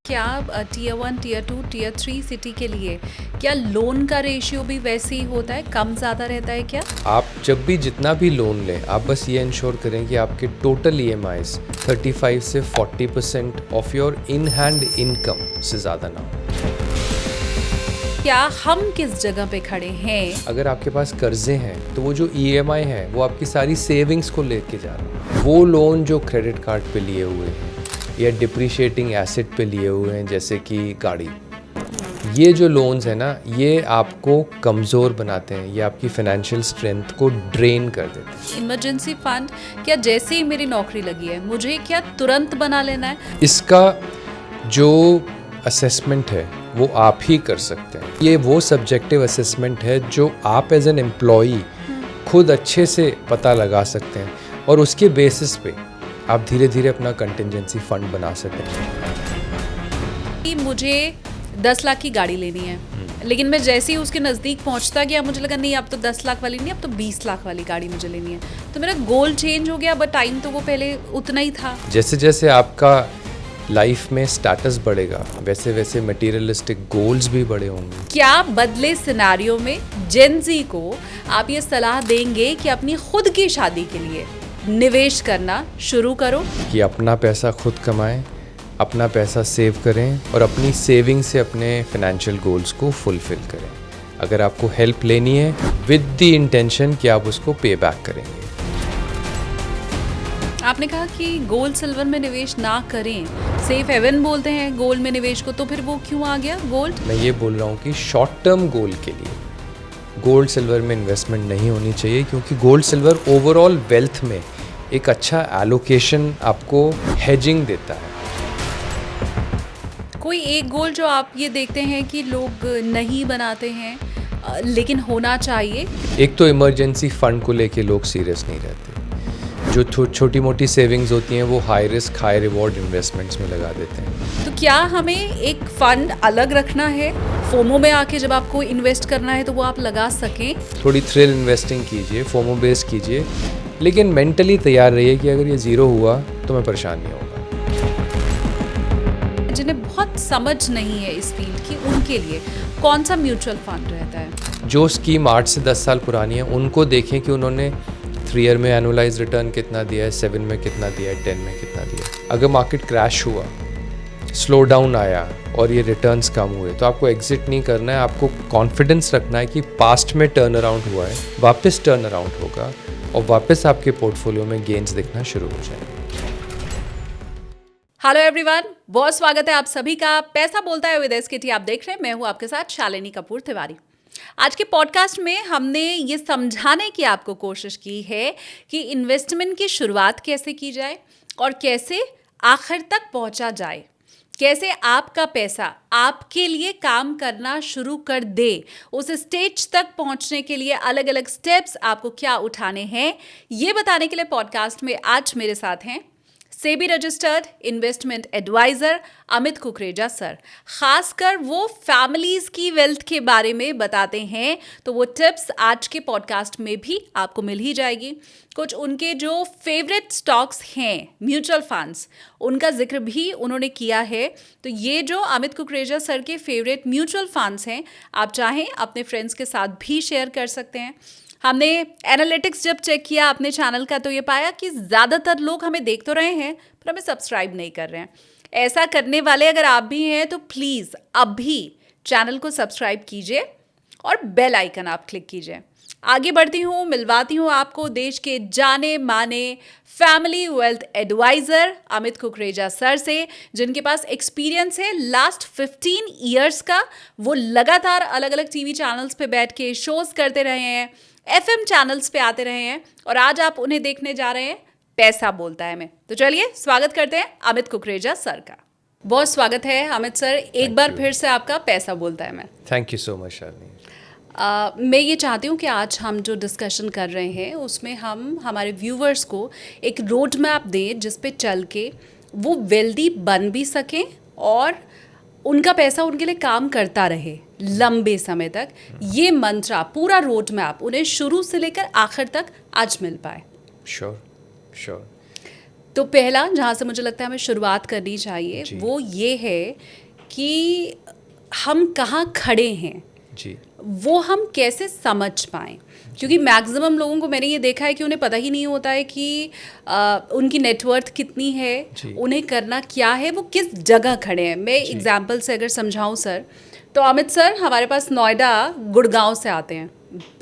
क्या tier 1, tier 2, tier 3 city के लिए क्या लोन का रेशियो भी वैसे ही होता है, कम ज़्यादा रहता है क्या? आप जब भी जितना भी लोन लें, आप बस ये इंश्योर करें कि आपके टोटल EMIs 35 से 40% of your in hand income से ज़्यादा ना हो। क्या हम किस जगह पे खड़े हैं? अगर आपके पास कर्जे हैं तो वो जो EMI है वो आपकी सारी सेविंग्स को लेके जा रहा है। वो लोन जो क्रेडिट कार्ड पे लिए हुए हैं या डिप्रिशिएटिंग एसेट पे लिए हुए हैं जैसे कि गाड़ी, ये जो लोन्स हैं ना, ये आपको कमज़ोर बनाते हैं, ये आपकी फाइनेंशियल स्ट्रेंथ को ड्रेन कर देते हैं। इमरजेंसी फंड क्या जैसे ही मेरी नौकरी लगी है मुझे क्या तुरंत बना लेना है? इसका जो असेसमेंट है वो आप ही कर सकते हैं। ये वो सब्जेक्टिव असेसमेंट है जो आप एज एन एम्प्लॉई खुद अच्छे से पता लगा सकते हैं और उसके बेसिस पे आप धीरे धीरे अपना कंटिजेंसी फंड बना सकते हैं। कि मुझे 10 लाख की गाड़ी लेनी है, लेकिन मैं जैसे ही उसके नज़दीक पहुंचता गया मुझे लगा नहीं अब तो 10 लाख वाली नहीं, अब तो 20 लाख वाली गाड़ी मुझे लेनी है। तो मेरा गोल चेंज हो गया, बट टाइम तो वो पहले उतना ही था। जैसे जैसे आपका लाइफ में स्टेटस बढ़ेगा वैसे वैसे मटेरियलिस्टिक गोल्स भी बड़े होंगे। क्या बदले सिनेरियो में जेन ज़ी को आप ये सलाह देंगे कि अपनी खुद की शादी के लिए निवेश करना शुरू करो? कि अपना पैसा खुद कमाएं, अपना पैसा सेव करें और अपनी सेविंग से अपने फाइनेंशियल गोल्स को फुलफिल करें। अगर आपको हेल्प लेनी है विद द इंटेंशन कि आप उसको पे बैक करेंगे। आपने कहा कि गोल्ड सिल्वर में निवेश ना करें, सेफ हेवन बोलते हैं गोल्ड में निवेश को, तो फिर वो क्यों आ गया गोल्ड? मैं ये बोल रहा हूँ कि शॉर्ट टर्म गोल के लिए गोल्ड सिल्वर में इन्वेस्टमेंट नहीं होनी चाहिए, क्योंकि गोल्ड सिल्वर ओवरऑल वेल्थ में एक अच्छा एलोकेशन आपको हेजिंग देता है। कोई एक गोल जो आप ये देखते हैं कि लोग नहीं बनाते हैं लेकिन होना चाहिए? एक तो इमरजेंसी फंड को लेके लोग सीरियस नहीं रहते। जो छोटी मोटी सेविंग्स होती हैं वो high risk high reward investments में लगा देते हैं। तो क्या हमें एक फंड अलग रखना है, फोमो में आके जब आपको इन्वेस्ट करना है तो वो आप लगा सकें? थोड़ी थ्रिल इन्वेस्टिंग कीजिए, फोमो बेस्ड कीजिए, लेकिन मेंटली तैयार रहिए कि अगर ये ज़ीरो हुआ तो मैं परेशान नहीं होगा। जिन्हें बहुत समझ नहीं है इस फील्ड की, उनके लिए कौन सा म्यूचुअल फंड रहता है? जो स्कीम 8 से 10 साल पुरानी है उनको देखें कि उन्होंने 3 ईयर में एनुअलाइज रिटर्न कितना दिया है, 7 में कितना दिया है, 10 में कितना दिया है। अगर मार्केट क्रैश हुआ, स्लो डाउन आया और ये रिटर्न्स कम हुए तो आपको एग्जिट नहीं करना है। आपको कॉन्फिडेंस रखना है कि पास्ट में टर्न अराउंड हुआ है, वापस टर्न अराउंड होगा और वापस आपके पोर्टफोलियो में गेन्स दिखना शुरू हो जाएंगे। हेलो एवरीवन, बहुत स्वागत है आप सभी का पैसा बोलता है विद एसकेटी। आप देख रहे हैं, मैं हूं आपके साथ शालिनी कपूर तिवारी। आज के पॉडकास्ट में हमने ये समझाने की आपको कोशिश की है कि इन्वेस्टमेंट की शुरुआत कैसे की जाए और कैसे आखिर तक पहुंचा जाए, कैसे आपका पैसा आपके लिए काम करना शुरू कर दे। उस स्टेज तक पहुंचने के लिए अलग अलग स्टेप्स आपको क्या उठाने हैं, ये बताने के लिए पॉडकास्ट में आज मेरे साथ हैं SEBI registered investment advisor Amit Kukreja sir. खासकर वो फैमिलीज की वेल्थ के बारे में बताते हैं, तो वो टिप्स आज के पॉडकास्ट में भी आपको मिल ही जाएगी। कुछ उनके जो फेवरेट स्टॉक्स हैं, म्यूचुअल फंड्स, उनका जिक्र भी उन्होंने किया है। तो ये जो अमित कुकरेजा सर के फेवरेट म्यूचुअल फंड्स हैं, आप चाहें अपने फ्रेंड्स के साथ भी शेयर कर सकते हैं। हमने एनालिटिक्स जब चेक किया अपने चैनल का तो ये पाया कि ज़्यादातर लोग हमें देख तो रहे हैं पर हमें सब्सक्राइब नहीं कर रहे हैं। ऐसा करने वाले अगर आप भी हैं तो प्लीज़ अभी चैनल को सब्सक्राइब कीजिए और बेल आइकन आप क्लिक कीजिए। आगे बढ़ती हूँ, मिलवाती हूँ आपको देश के जाने माने family wealth advisor Amit Kukreja sir से, जिनके पास एक्सपीरियंस है लास्ट 15 ईयर्स का। वो लगातार अलग अलग टीवी चैनल्स पे बैठ के शोज़ करते रहे हैं, FM चैनल्स पे आते रहे हैं और आज आप उन्हें देखने जा रहे हैं पैसा बोलता है में। तो चलिए स्वागत करते हैं अमित कुकरेजा सर का। बहुत स्वागत है अमित सर, एक बार फिर से आपका पैसा बोलता है में। Thank you so much Shalini. मैं ये चाहती हूँ कि आज हम जो डिस्कशन कर रहे हैं उसमें हम हमारे व्यूवर्स को एक रोड मैप दें जिस पे चल के वो वेल्दी बन भी सकें और उनका पैसा उनके लिए काम करता रहे लंबे समय तक। ये मंत्रा, पूरा रोड मैप उन्हें शुरू से लेकर आखिर तक आज मिल पाए। श्योर। तो पहला जहाँ से मुझे लगता है हमें शुरुआत करनी चाहिए जी। वो ये है कि हम कहाँ खड़े हैं, जी वो हम कैसे समझ पाएं। क्योंकि मैक्सिमम लोगों को मैंने ये देखा है कि उन्हें पता ही नहीं होता है कि उनकी नेटवर्थ कितनी है, जी। उन्हें करना क्या है, वो किस जगह खड़े हैं। मैं जी। एग्जांपल से अगर समझाऊं सर, तो अमित सर हमारे पास नोएडा गुड़गांव से आते हैं,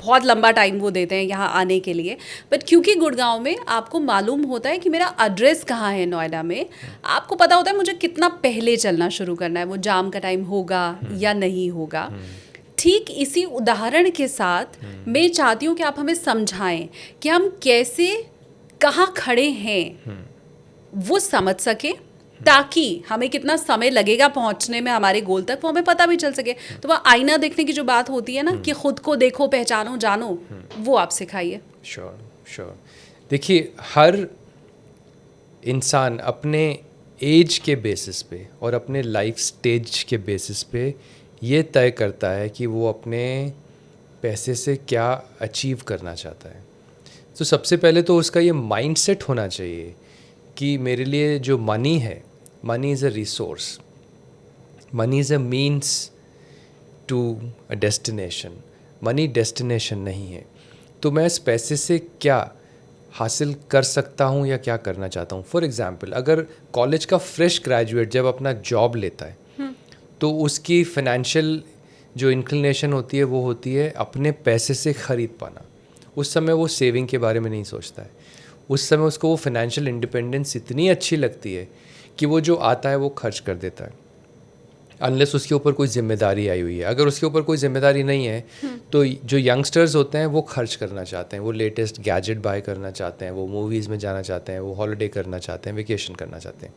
बहुत लंबा टाइम वो देते हैं यहाँ आने के लिए, बट क्योंकि गुड़गांव में आपको मालूम होता है कि मेरा एड्रेस कहाँ है नोएडा में, आपको पता होता है मुझे कितना पहले चलना शुरू करना है, वो जाम का टाइम होगा या नहीं होगा। ठीक इसी उदाहरण के साथ मैं चाहती हूँ कि आप हमें समझाएं कि हम कैसे कहाँ खड़े हैं वो समझ सके, ताकि हमें कितना समय लगेगा पहुंचने में हमारे गोल तक वो हमें पता भी चल सके। तो वह आईना देखने की जो बात होती है ना कि खुद को देखो, पहचानो, जानो, वो आप सिखाइए। श्योर। देखिए, हर इंसान अपने एज के बेसिस पे और अपने लाइफ स्टेज के बेसिस पे ये तय करता है कि वो अपने पैसे से क्या अचीव करना चाहता है। तो सबसे पहले तो उसका ये माइंडसेट होना चाहिए कि मेरे लिए जो मनी है, money is a resource, money is a means to a destination, money destination नहीं है। तो मैं इस पैसे से क्या हासिल कर सकता हूँ या क्या करना चाहता हूँ। फॉर एग्ज़ाम्पल, अगर कॉलेज का फ्रेश ग्रेजुएट जब अपना जॉब लेता है तो उसकी फाइनेंशियल जो इंक्लिनेशन होती है वो होती है अपने पैसे से ख़रीद पाना। उस समय वो सेविंग के बारे में नहीं सोचता है, उस समय उसको वो फाइनेंशियल इंडिपेंडेंस इतनी अच्छी लगती है कि वो जो आता है वो खर्च कर देता है, अनलेस उसके ऊपर कोई जिम्मेदारी आई हुई है। अगर उसके ऊपर कोई जिम्मेदारी नहीं है तो जो यंगस्टर्स होते हैं वो खर्च करना चाहते हैं, वो लेटेस्ट गैजेट बाय करना चाहते हैं, वो मूवीज़ में जाना चाहते हैं, वो हॉलिडे करना चाहते हैं, वेकेशन करना चाहते हैं।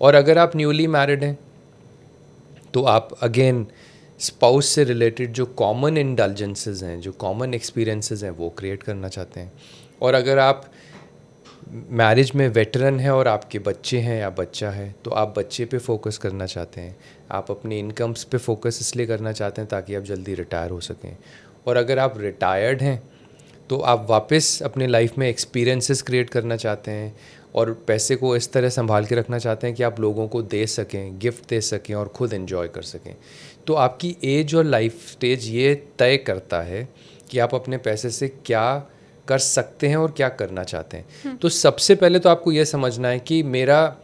और अगर आप न्यूली मैरिड हैं तो आप अगेन स्पाउस से रिलेटेड जो कॉमन इंडल्जेंसेस हैं, जो कॉमन एक्सपीरियंसेस हैं, वो क्रिएट करना चाहते हैं। और अगर आप मैरिज में वेटरन है और आपके बच्चे हैं या बच्चा है तो आप बच्चे पे फोकस करना चाहते हैं, आप अपनी इनकम्स पे फोकस इसलिए करना चाहते हैं ताकि आप जल्दी रिटायर हो सकें। और अगर आप रिटायर्ड हैं तो आप वापस अपने लाइफ में एक्सपीरियंसेस क्रिएट करना चाहते हैं और पैसे को इस तरह संभाल के रखना चाहते हैं कि आप लोगों को दे सकें, गिफ्ट दे सकें और ख़ुद एंजॉय कर सकें। तो आपकी एज और लाइफ स्टेज ये तय करता है कि आप अपने पैसे से क्या कर सकते हैं और क्या करना चाहते हैं। तो सबसे पहले तो आपको ये समझना है कि मेरा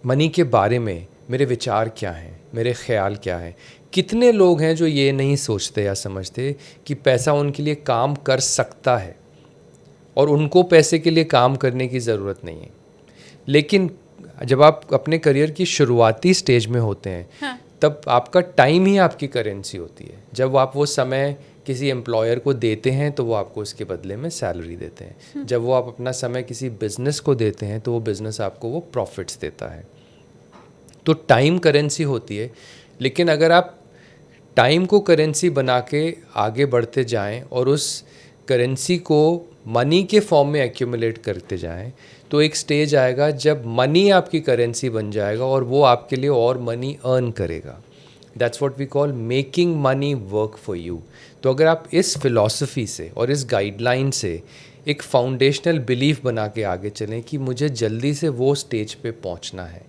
मनी के बारे में मेरे विचार क्या हैं, मेरे ख्याल क्या हैं। कितने लोग हैं जो ये नहीं सोचते या समझते कि पैसा उनके लिए काम कर सकता है और उनको पैसे के लिए काम करने की ज़रूरत नहीं है। लेकिन जब आप अपने करियर की शुरुआती स्टेज में होते हैं तब आपका टाइम ही आपकी करेंसी होती है। जब आप वो समय किसी एम्प्लॉयर को देते हैं तो वो आपको उसके बदले में सैलरी देते हैं। जब वो आप अपना समय किसी बिज़नेस को देते हैं तो वो बिज़नेस आपको वो प्रॉफिट्स देता है। तो टाइम करेंसी होती है। लेकिन अगर आप टाइम को करेंसी बना के आगे बढ़ते जाएं और उस करेंसी को मनी के फॉर्म में एक्यूमुलेट करते जाएं तो एक स्टेज आएगा जब मनी आपकी करेंसी बन जाएगा और वो आपके लिए और मनी अर्न करेगा। That's what we call making money work for you. तो अगर आप इस फिलॉसफी से और इस गाइडलाइन से एक फाउंडेशनल बिलीफ बना के आगे चलें कि मुझे जल्दी से वो स्टेज पे पहुंचना है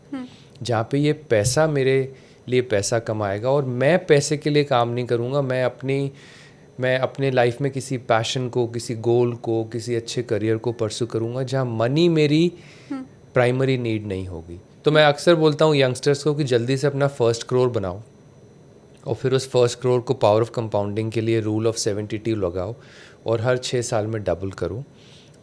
जहाँ पे ये पैसा मेरे लिए पैसा कमाएगा और मैं पैसे के लिए काम नहीं करूँगा, मैं अपने लाइफ में किसी पैशन को, किसी गोल को, किसी अच्छे करियर को परस्यू करूँगा जहाँ मनी मेरी प्राइमरी नीड नहीं होगी। तो मैं अक्सर बोलता हूँ यंगस्टर्स को कि जल्दी से अपना फर्स्ट करोड़ बनाओ और फिर उस फर्स्ट करोड़ को पावर ऑफ कंपाउंडिंग के लिए रूल ऑफ 72 लगाओ और हर 6 साल में डबल करो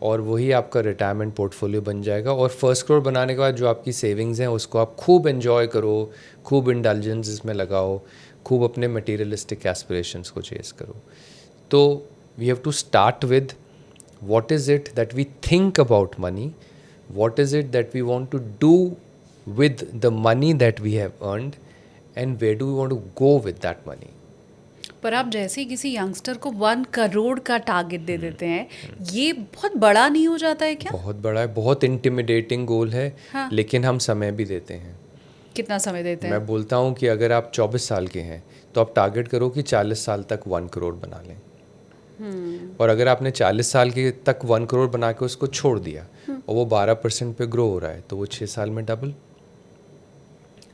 और वही आपका रिटायरमेंट पोर्टफोलियो बन जाएगा। और फर्स्ट करोड़ बनाने के बाद जो आपकी सेविंग्स हैं उसको आप खूब एंजॉय करो, खूब इंडल्जेंस में लगाओ, खूब अपने मटीरियलिस्टिक एस्पिरेशंस को चेस करो। तो we have to start with what is it that we think about money, what is it that we want to do with the money that we have earned and where do we want to go with that money. पर आप जैसे ही किसी youngster को 1 करोड़ का target दे देते हैं, ये बहुत बड़ा नहीं हो जाता है क्या? बहुत बड़ा है, बहुत इंटिमिडेटिंग गोल है। हाँ। लेकिन हम समय भी देते हैं। कितना समय देते हैं? मैं बोलता हूँ कि अगर आप 24 साल के हैं तो आप टारगेट करो कि 40 साल तक 1 करोड़ बना लें। और अगर आपने 40 साल के तक 1 करोड़ बना के उसको छोड़ दिया और वो 12% पे ग्रो हो रहा है, तो वो 6 साल में डबल।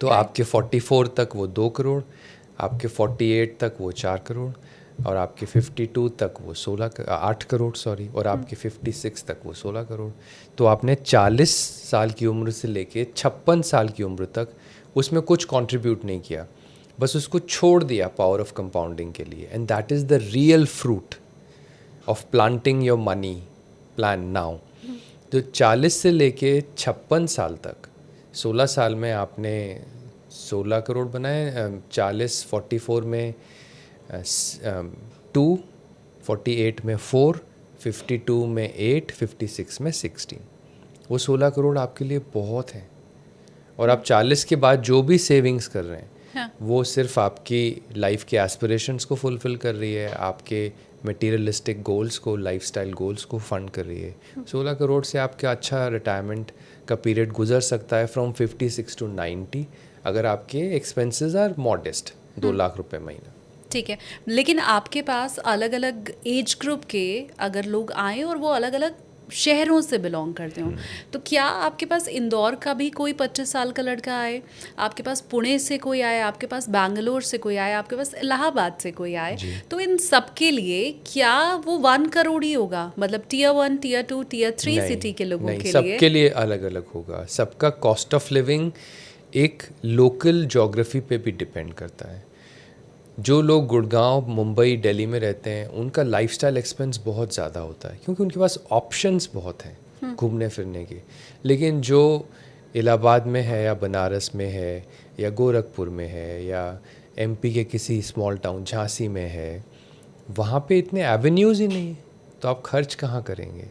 तो आपके 44 तक वो 2 करोड़, आपके 48 तक वो 4 करोड़, और आपके 52 तक वो 8 करोड़ सॉरी, और आपके 56 तक वो 16 करोड़। तो आपने 40 साल की उम्र से लेके 56 साल की उम्र तक उसमें कुछ कंट्रीब्यूट नहीं किया, बस उसको छोड़ दिया पावर ऑफ कंपाउंडिंग के लिए। And that is the real fruit of planting your money plan now. तो 40 से लेके 56 साल तक 16 साल में आपने 16 करोड़ बनाए, 40 44 में 2, 48 में 4, 52 में 8, 56 में 16। वो 16 करोड़ आपके लिए बहुत हैं। और आप 40 के बाद जो भी सेविंग्स कर रहे हैं, हाँ। वो सिर्फ आपकी लाइफ के एस्पिरेशंस को फुलफिल कर रही है, आपके मटेरियलिस्टिक गोल्स को, लाइफस्टाइल गोल्स को फंड कर रही है। 16 करोड़ से आपका अच्छा रिटायरमेंट का पीरियड गुजर सकता है फ्रॉम 56 टू 90, अगर आपके एक्सपेंसेस आर मॉडेस्ट, 2 लाख रुपए महीना। ठीक है, लेकिन आपके पास अलग अलग एज ग्रुप के अगर लोग आए और वो अलग अलग शहरों से बिलोंग करते हो, तो क्या आपके पास इंदौर का भी कोई 25 साल का लड़का आए, आपके पास पुणे से कोई आए, आपके पास बैंगलोर से कोई आए, आपके पास इलाहाबाद से कोई आए, तो इन सब के लिए क्या वो 1 करोड़ ही होगा? मतलब Tier 1, Tier 2, Tier 3 सिटी के लोगों के लिए? सबके लिए अलग अलग होगा। सबका कॉस्ट ऑफ लिविंग एक लोकल ज्योग्राफी पे भी डिपेंड करता है। जो लोग गुड़गांव, मुंबई, दिल्ली में रहते हैं, उनका लाइफस्टाइल एक्सपेंस बहुत ज़्यादा होता है, क्योंकि उनके पास ऑप्शंस बहुत हैं घूमने फिरने के। लेकिन जो इलाहाबाद में है, या बनारस में है, या गोरखपुर में है, या एमपी के किसी स्मॉल टाउन झांसी में है, वहाँ पे इतने एवेन्यूज़ ही नहीं है, तो आप खर्च कहाँ करेंगे?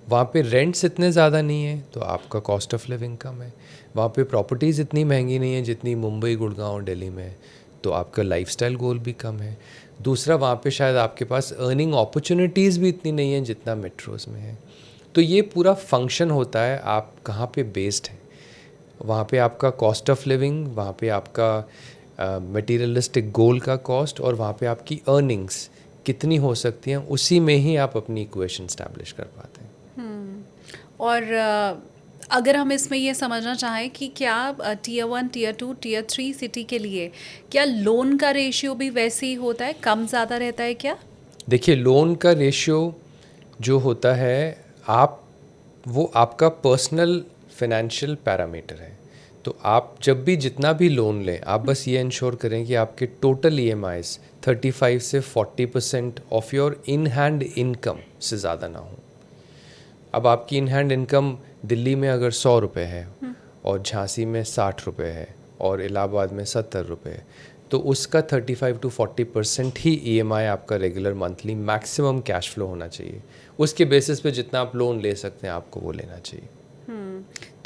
वहाँ पे रेंट्स इतने ज़्यादा नहीं है, तो आपका कॉस्ट ऑफ लिविंग कम है। वहाँ पे प्रॉपर्टीज़ इतनी महंगी नहीं है जितनी मुंबई, गुड़गांव, दिल्ली में है, तो आपका लाइफस्टाइल गोल भी कम है। दूसरा, वहाँ पे शायद आपके पास अर्निंग अपॉर्चुनिटीज़ भी इतनी नहीं है जितना मेट्रोज़ में है। तो ये पूरा फंक्शन होता है आप कहाँ पे बेस्ड हैं, वहाँ पे आपका कॉस्ट ऑफ लिविंग, वहाँ पे आपका मटेरियलिस्टिक गोल का कॉस्ट, और वहाँ पे आपकी अर्निंग्स कितनी हो सकती हैं, उसी में ही आप अपनी इक्वेशन स्टैब्लिश कर पाते हैं। और अगर हम इसमें ये समझना चाहें कि क्या Tier 1, Tier 2, Tier 3 सिटी के लिए क्या लोन का रेशियो भी वैसे ही होता है, कम ज़्यादा रहता है क्या? देखिए, लोन का रेशियो जो होता है, वो आपका पर्सनल फाइनेंशियल पैरामीटर है। तो आप जब भी जितना भी लोन लें, आप बस ये इंश्योर करें कि आपके टोटल EMIs 35 से 40% of your in hand income से ज़्यादा ना हो। अब आपकी इन हैंड इनकम दिल्ली में अगर 100 रुपये है, और झांसी में 60 रुपये है, और इलाहाबाद में 70 रुपये है, तो उसका 35 to 40% ही EMI आपका regular monthly maximum cash flow होना चाहिए। उसके बेसिस पे जितना आप लोन ले सकते हैं, आपको वो लेना चाहिए।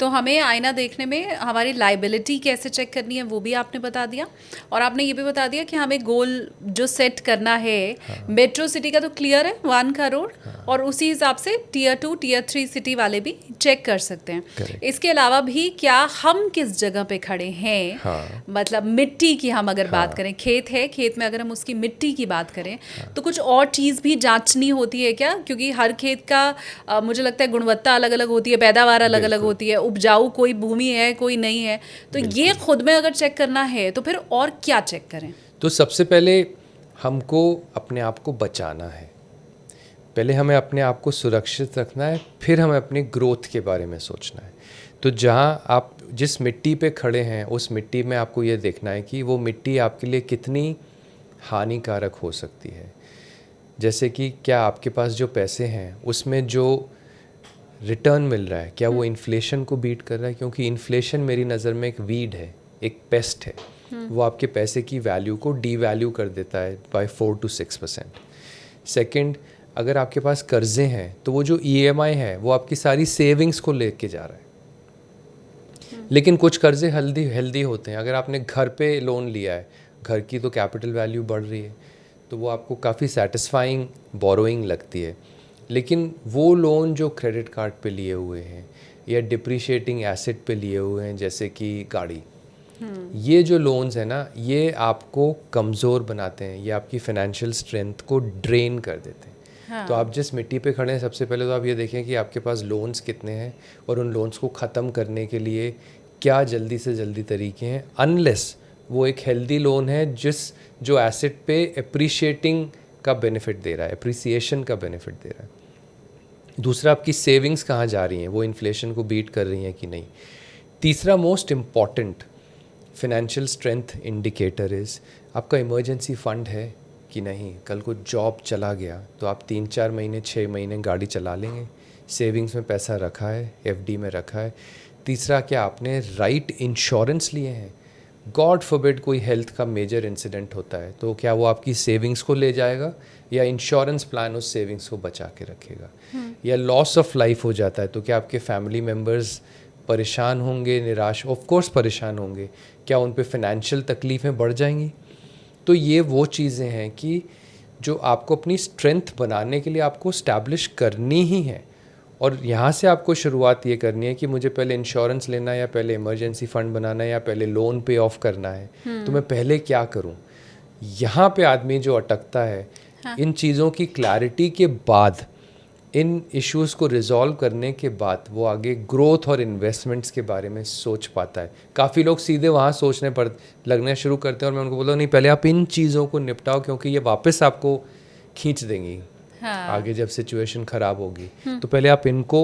तो हमें आईना देखने में हमारी लाइबिलिटी कैसे चेक करनी है वो भी आपने बता दिया, और आपने ये भी बता दिया कि हमें गोल जो सेट करना है, मेट्रो सिटी का तो क्लियर है 1 करोड़, और उसी हिसाब से Tier 2, Tier 3 सिटी वाले भी चेक कर सकते हैं। Correct. इसके अलावा भी क्या हम किस जगह पे खड़े हैं, मतलब मिट्टी की हम अगर बात करें, खेत है, खेत में अगर हम उसकी मिट्टी की बात करें, तो कुछ और चीज़ भी जांचनी होती है क्या? क्योंकि हर खेत का मुझे लगता है गुणवत्ता अलग अलग होती है, पैदावार अलग अलग होती है, उपजाऊ कोई भूमि है, कोई नहीं है, तो ये खुद में अगर चेक करना है तो फिर और क्या चेक करें? तो सबसे पहले हमको अपने आप को बचाना है। पहले हमें अपने आप को सुरक्षित रखना है, फिर हमें अपनी ग्रोथ के बारे में सोचना है। तो जहाँ आप जिस मिट्टी पे खड़े हैं, उस मिट्टी में आपको ये देखना है कि वो मिट्टी आपके लिए कितनी हानिकारक हो सकती है। जैसे कि क्या आपके पास जो पैसे हैं उसमें जो रिटर्न मिल रहा है, क्या वो इन्फ्लेशन को बीट कर रहा है? क्योंकि इन्फ्लेशन मेरी नज़र में एक वीड है, एक पेस्ट है। वो आपके पैसे की वैल्यू को डीवैल्यू कर देता है बाय 4 to 6%। सेकंड, अगर आपके पास कर्जे हैं, तो वो जो EMI है वो आपकी सारी सेविंग्स को लेके जा रहा है। लेकिन कुछ कर्जे हेल्दी होते हैं। अगर आपने घर पे लोन लिया है, घर की तो कैपिटल वैल्यू बढ़ रही है, तो वो आपको काफ़ी सेटिस्फाइंग बोरोइंग लगती है। लेकिन वो लोन जो क्रेडिट कार्ड पे लिए हुए हैं, या डिप्रिशिएटिंग एसेट पे लिए हुए हैं, जैसे कि गाड़ी, ये जो लोन्स हैं ना, ये आपको कमज़ोर बनाते हैं, ये आपकी फाइनेंशियल स्ट्रेंथ को ड्रेन कर देते हैं। हाँ। तो आप जिस मिट्टी पे खड़े हैं, सबसे पहले तो आप ये देखें कि आपके पास लोन्स कितने हैं और उन लोन्स को ख़त्म करने के लिए क्या जल्दी से जल्दी तरीके हैं, अनलेस वो एक हेल्दी लोन है जो एसेट पे एप्रिशिएटिंग का बेनिफिट दे रहा है, एप्रिसिएशन का बेनिफिट दे रहा है। दूसरा, आपकी सेविंग्स कहाँ जा रही हैं, वो इन्फ्लेशन को बीट कर रही हैं कि नहीं। तीसरा most important financial strength indicator is आपका इमरजेंसी फ़ंड है कि नहीं। कल को जॉब चला गया तो आप 3-4 महीने 6 महीने गाड़ी चला लेंगे, सेविंग्स में पैसा रखा है, एफडी में रखा है। तीसरा, क्या आपने राइट इंश्योरेंस लिए हैं। गॉड फॉरबिड कोई हेल्थ का मेजर इंसिडेंट होता है तो क्या वो आपकी सेविंग्स को ले जाएगा या इंश्योरेंस प्लान उस सेविंग्स को बचा के रखेगा। या लॉस ऑफ लाइफ हो जाता है तो क्या आपके फैमिली मेम्बर्स परेशान होंगे, निराश, ऑफ कोर्स परेशान होंगे। क्या उन पे फाइनेंशियल तकलीफ़ें बढ़ जाएंगी। तो ये वो चीज़ें हैं कि जो आपको अपनी स्ट्रेंथ बनाने के लिए आपको स्टैब्लिश करनी ही है। और यहाँ से आपको शुरुआत ये करनी है कि मुझे पहले इंश्योरेंस लेना है या पहले इमरजेंसी फ़ंड बनाना है या पहले लोन पे ऑफ करना है, तो मैं पहले क्या करूँ। यहाँ पे आदमी जो अटकता है, इन चीज़ों की क्लैरिटी के बाद, इन इश्यूज़ को रिजॉल्व करने के बाद वो आगे ग्रोथ और इन्वेस्टमेंट्स के बारे में सोच पाता है। काफ़ी लोग सीधे वहाँ सोचने पर लगने शुरू करते हैं और मैं उनको बोलता हूँ नहीं, पहले आप इन चीज़ों को निपटाओ क्योंकि ये वापस आपको खींच देंगी। हाँ। आगे जब सिचुएशन ख़राब होगी तो पहले आप इनको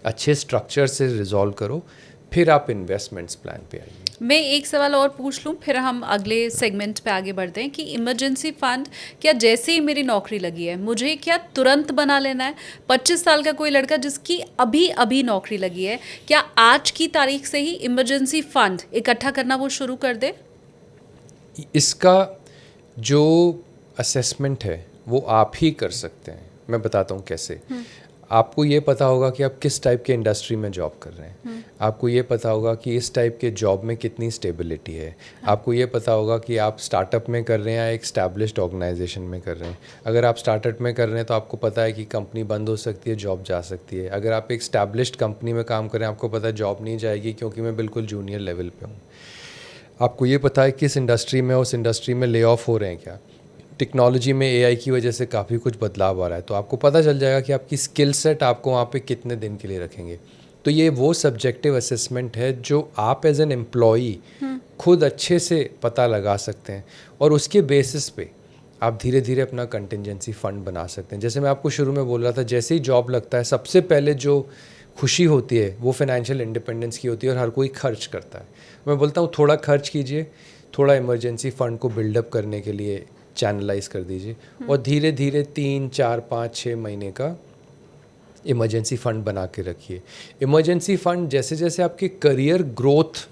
अच्छे स्ट्रक्चर से रिजॉल्व करो, फिर आप इन्वेस्टमेंट्स प्लान पे आइए। मैं एक सवाल और पूछ लूँ फिर हम अगले सेगमेंट पे आगे बढ़ते हैं कि इमरजेंसी फंड क्या जैसे ही मेरी नौकरी लगी है मुझे क्या तुरंत बना लेना है। 25 साल का कोई लड़का जिसकी अभी अभी नौकरी लगी है, क्या आज की तारीख से ही इमरजेंसी फंड इकट्ठा करना वो शुरू कर दे। इसका जो असेसमेंट है वो आप ही कर सकते हैं। मैं बताता हूँ कैसे। आपको ये पता होगा कि आप किस टाइप के इंडस्ट्री में जॉब कर रहे हैं। आपको ये पता होगा कि इस टाइप के जॉब में कितनी स्टेबिलिटी है। आपको ये पता होगा कि आप स्टार्टअप में कर रहे हैं या एक स्टैब्लिश्ड ऑर्गेनाइजेशन में कर रहे हैं। अगर आप स्टार्टअप में कर रहे हैं तो आपको पता है कि कंपनी बंद हो सकती है, जॉब जा सकती है। अगर आप एक स्टैब्लिश्ड कंपनी में काम कर रहे हैं, आपको पता है जॉब नहीं जाएगी क्योंकि मैं बिल्कुल जूनियर लेवल पे हूँ। आपको ये पता है किस इंडस्ट्री में, उस इंडस्ट्री में ले ऑफ हो रहे हैं क्या। टेक्नोलॉजी में एआई की वजह से काफ़ी कुछ बदलाव आ रहा है, तो आपको पता चल जाएगा कि आपकी स्किल सेट आपको वहाँ पे कितने दिन के लिए रखेंगे। तो ये वो सब्जेक्टिव असेसमेंट है जो आप एज एन एम्प्लॉई खुद अच्छे से पता लगा सकते हैं और उसके बेसिस पे आप धीरे धीरे अपना कंटिजेंसी फ़ंड बना सकते हैं। जैसे मैं आपको शुरू में बोल रहा था, जैसे ही जॉब लगता है सबसे पहले जो खुशी होती है वो फाइनेंशियल इंडिपेंडेंस की होती है और हर कोई खर्च करता है। मैं बोलता हूँ थोड़ा खर्च कीजिए, थोड़ा इमरजेंसी फ़ंड को बिल्डअप करने के लिए चैनलाइज कर दीजिए और धीरे धीरे 3, 4, 5, 6 महीने का इमरजेंसी फ़ंड बना के रखिए। इमरजेंसी फ़ंड जैसे जैसे आपकी करियर ग्रोथ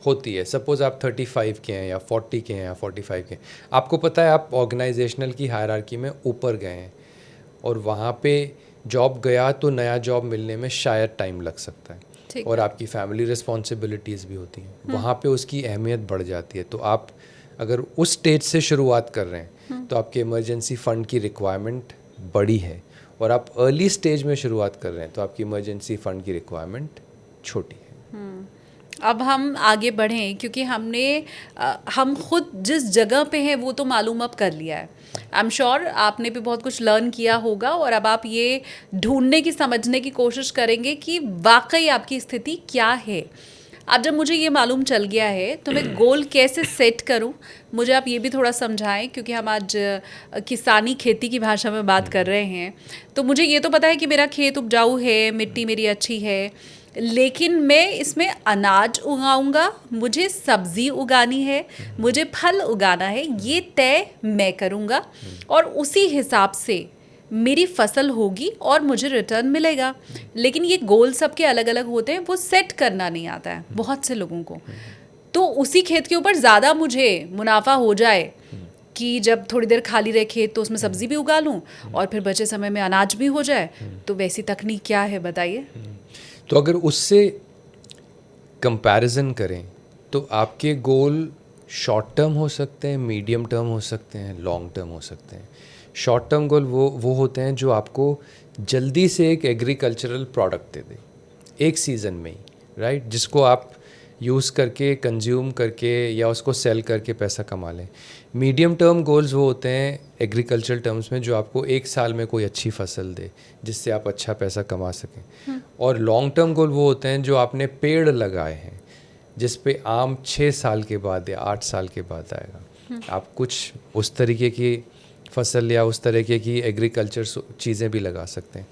होती है, सपोज़ आप 35 के हैं या 40 के हैं या 45 के हैं, आपको पता है आप ऑर्गेनाइजेशनल की हायरार्की में ऊपर गए हैं और वहाँ पे जॉब गया तो नया जॉब मिलने में शायद टाइम लग सकता है और आपकी फैमिली रिस्पॉन्सिबिलिटीज़ भी होती हैं, वहाँ पे उसकी अहमियत बढ़ जाती है। तो आप अगर उस स्टेज से शुरुआत कर रहे हैं तो आपके इमरजेंसी फ़ंड की रिक्वायरमेंट बड़ी है और आप अर्ली स्टेज में शुरुआत कर रहे हैं तो आपकी इमरजेंसी फ़ंड की रिक्वायरमेंट छोटी है। अब हम आगे बढ़ें क्योंकि हम खुद जिस जगह पे हैं वो तो मालूम अब कर लिया है। आई एम श्योर आपने भी बहुत कुछ लर्न किया होगा और अब आप ये ढूंढने की, समझने की कोशिश करेंगे कि वाकई आपकी स्थिति क्या है। अब जब मुझे ये मालूम चल गया है तो मैं गोल कैसे सेट करूं, मुझे आप ये भी थोड़ा समझाएं क्योंकि हम आज किसानी खेती की भाषा में बात कर रहे हैं। तो मुझे ये तो पता है कि मेरा खेत उपजाऊ है, मिट्टी मेरी अच्छी है, लेकिन मैं इसमें अनाज उगाऊंगा, मुझे सब्जी उगानी है, मुझे फल उगाना है, ये तय मैं करूंगा और उसी हिसाब से मेरी फसल होगी और मुझे रिटर्न मिलेगा। लेकिन ये गोल सबके अलग अलग होते हैं, वो सेट करना नहीं आता है बहुत से लोगों को। तो उसी खेत के ऊपर ज़्यादा मुझे मुनाफा हो जाए कि जब थोड़ी देर खाली रहे खेत तो उसमें सब्जी भी उगा लूँ और फिर बचे समय में अनाज भी हो जाए, तो वैसी तकनीक क्या है बताइए। तो अगर उससे कंपैरिजन करें तो आपके गोल शॉर्ट टर्म हो सकते हैं, मीडियम टर्म हो सकते हैं, लॉन्ग टर्म हो सकते हैं। शॉर्ट टर्म गोल वो होते हैं जो आपको जल्दी से एक एग्रीकल्चरल प्रोडक्ट दे दे एक सीज़न में ही, राइट, जिसको आप यूज़ करके, कंज्यूम करके या उसको सेल करके पैसा कमा लें। मीडियम टर्म गोल्स वो होते हैं एग्रीकल्चरल टर्म्स में जो आपको 1 साल में कोई अच्छी फसल दे जिससे आप अच्छा पैसा कमा सकें। और लॉन्ग टर्म गोल वो होते हैं जो आपने पेड़ लगाए हैं जिस पे आम 6 साल के बाद या 8 साल के बाद आएगा। आप कुछ उस तरीके की फसल या उस तरीके की एग्रीकल्चर चीज़ें भी लगा सकते हैं।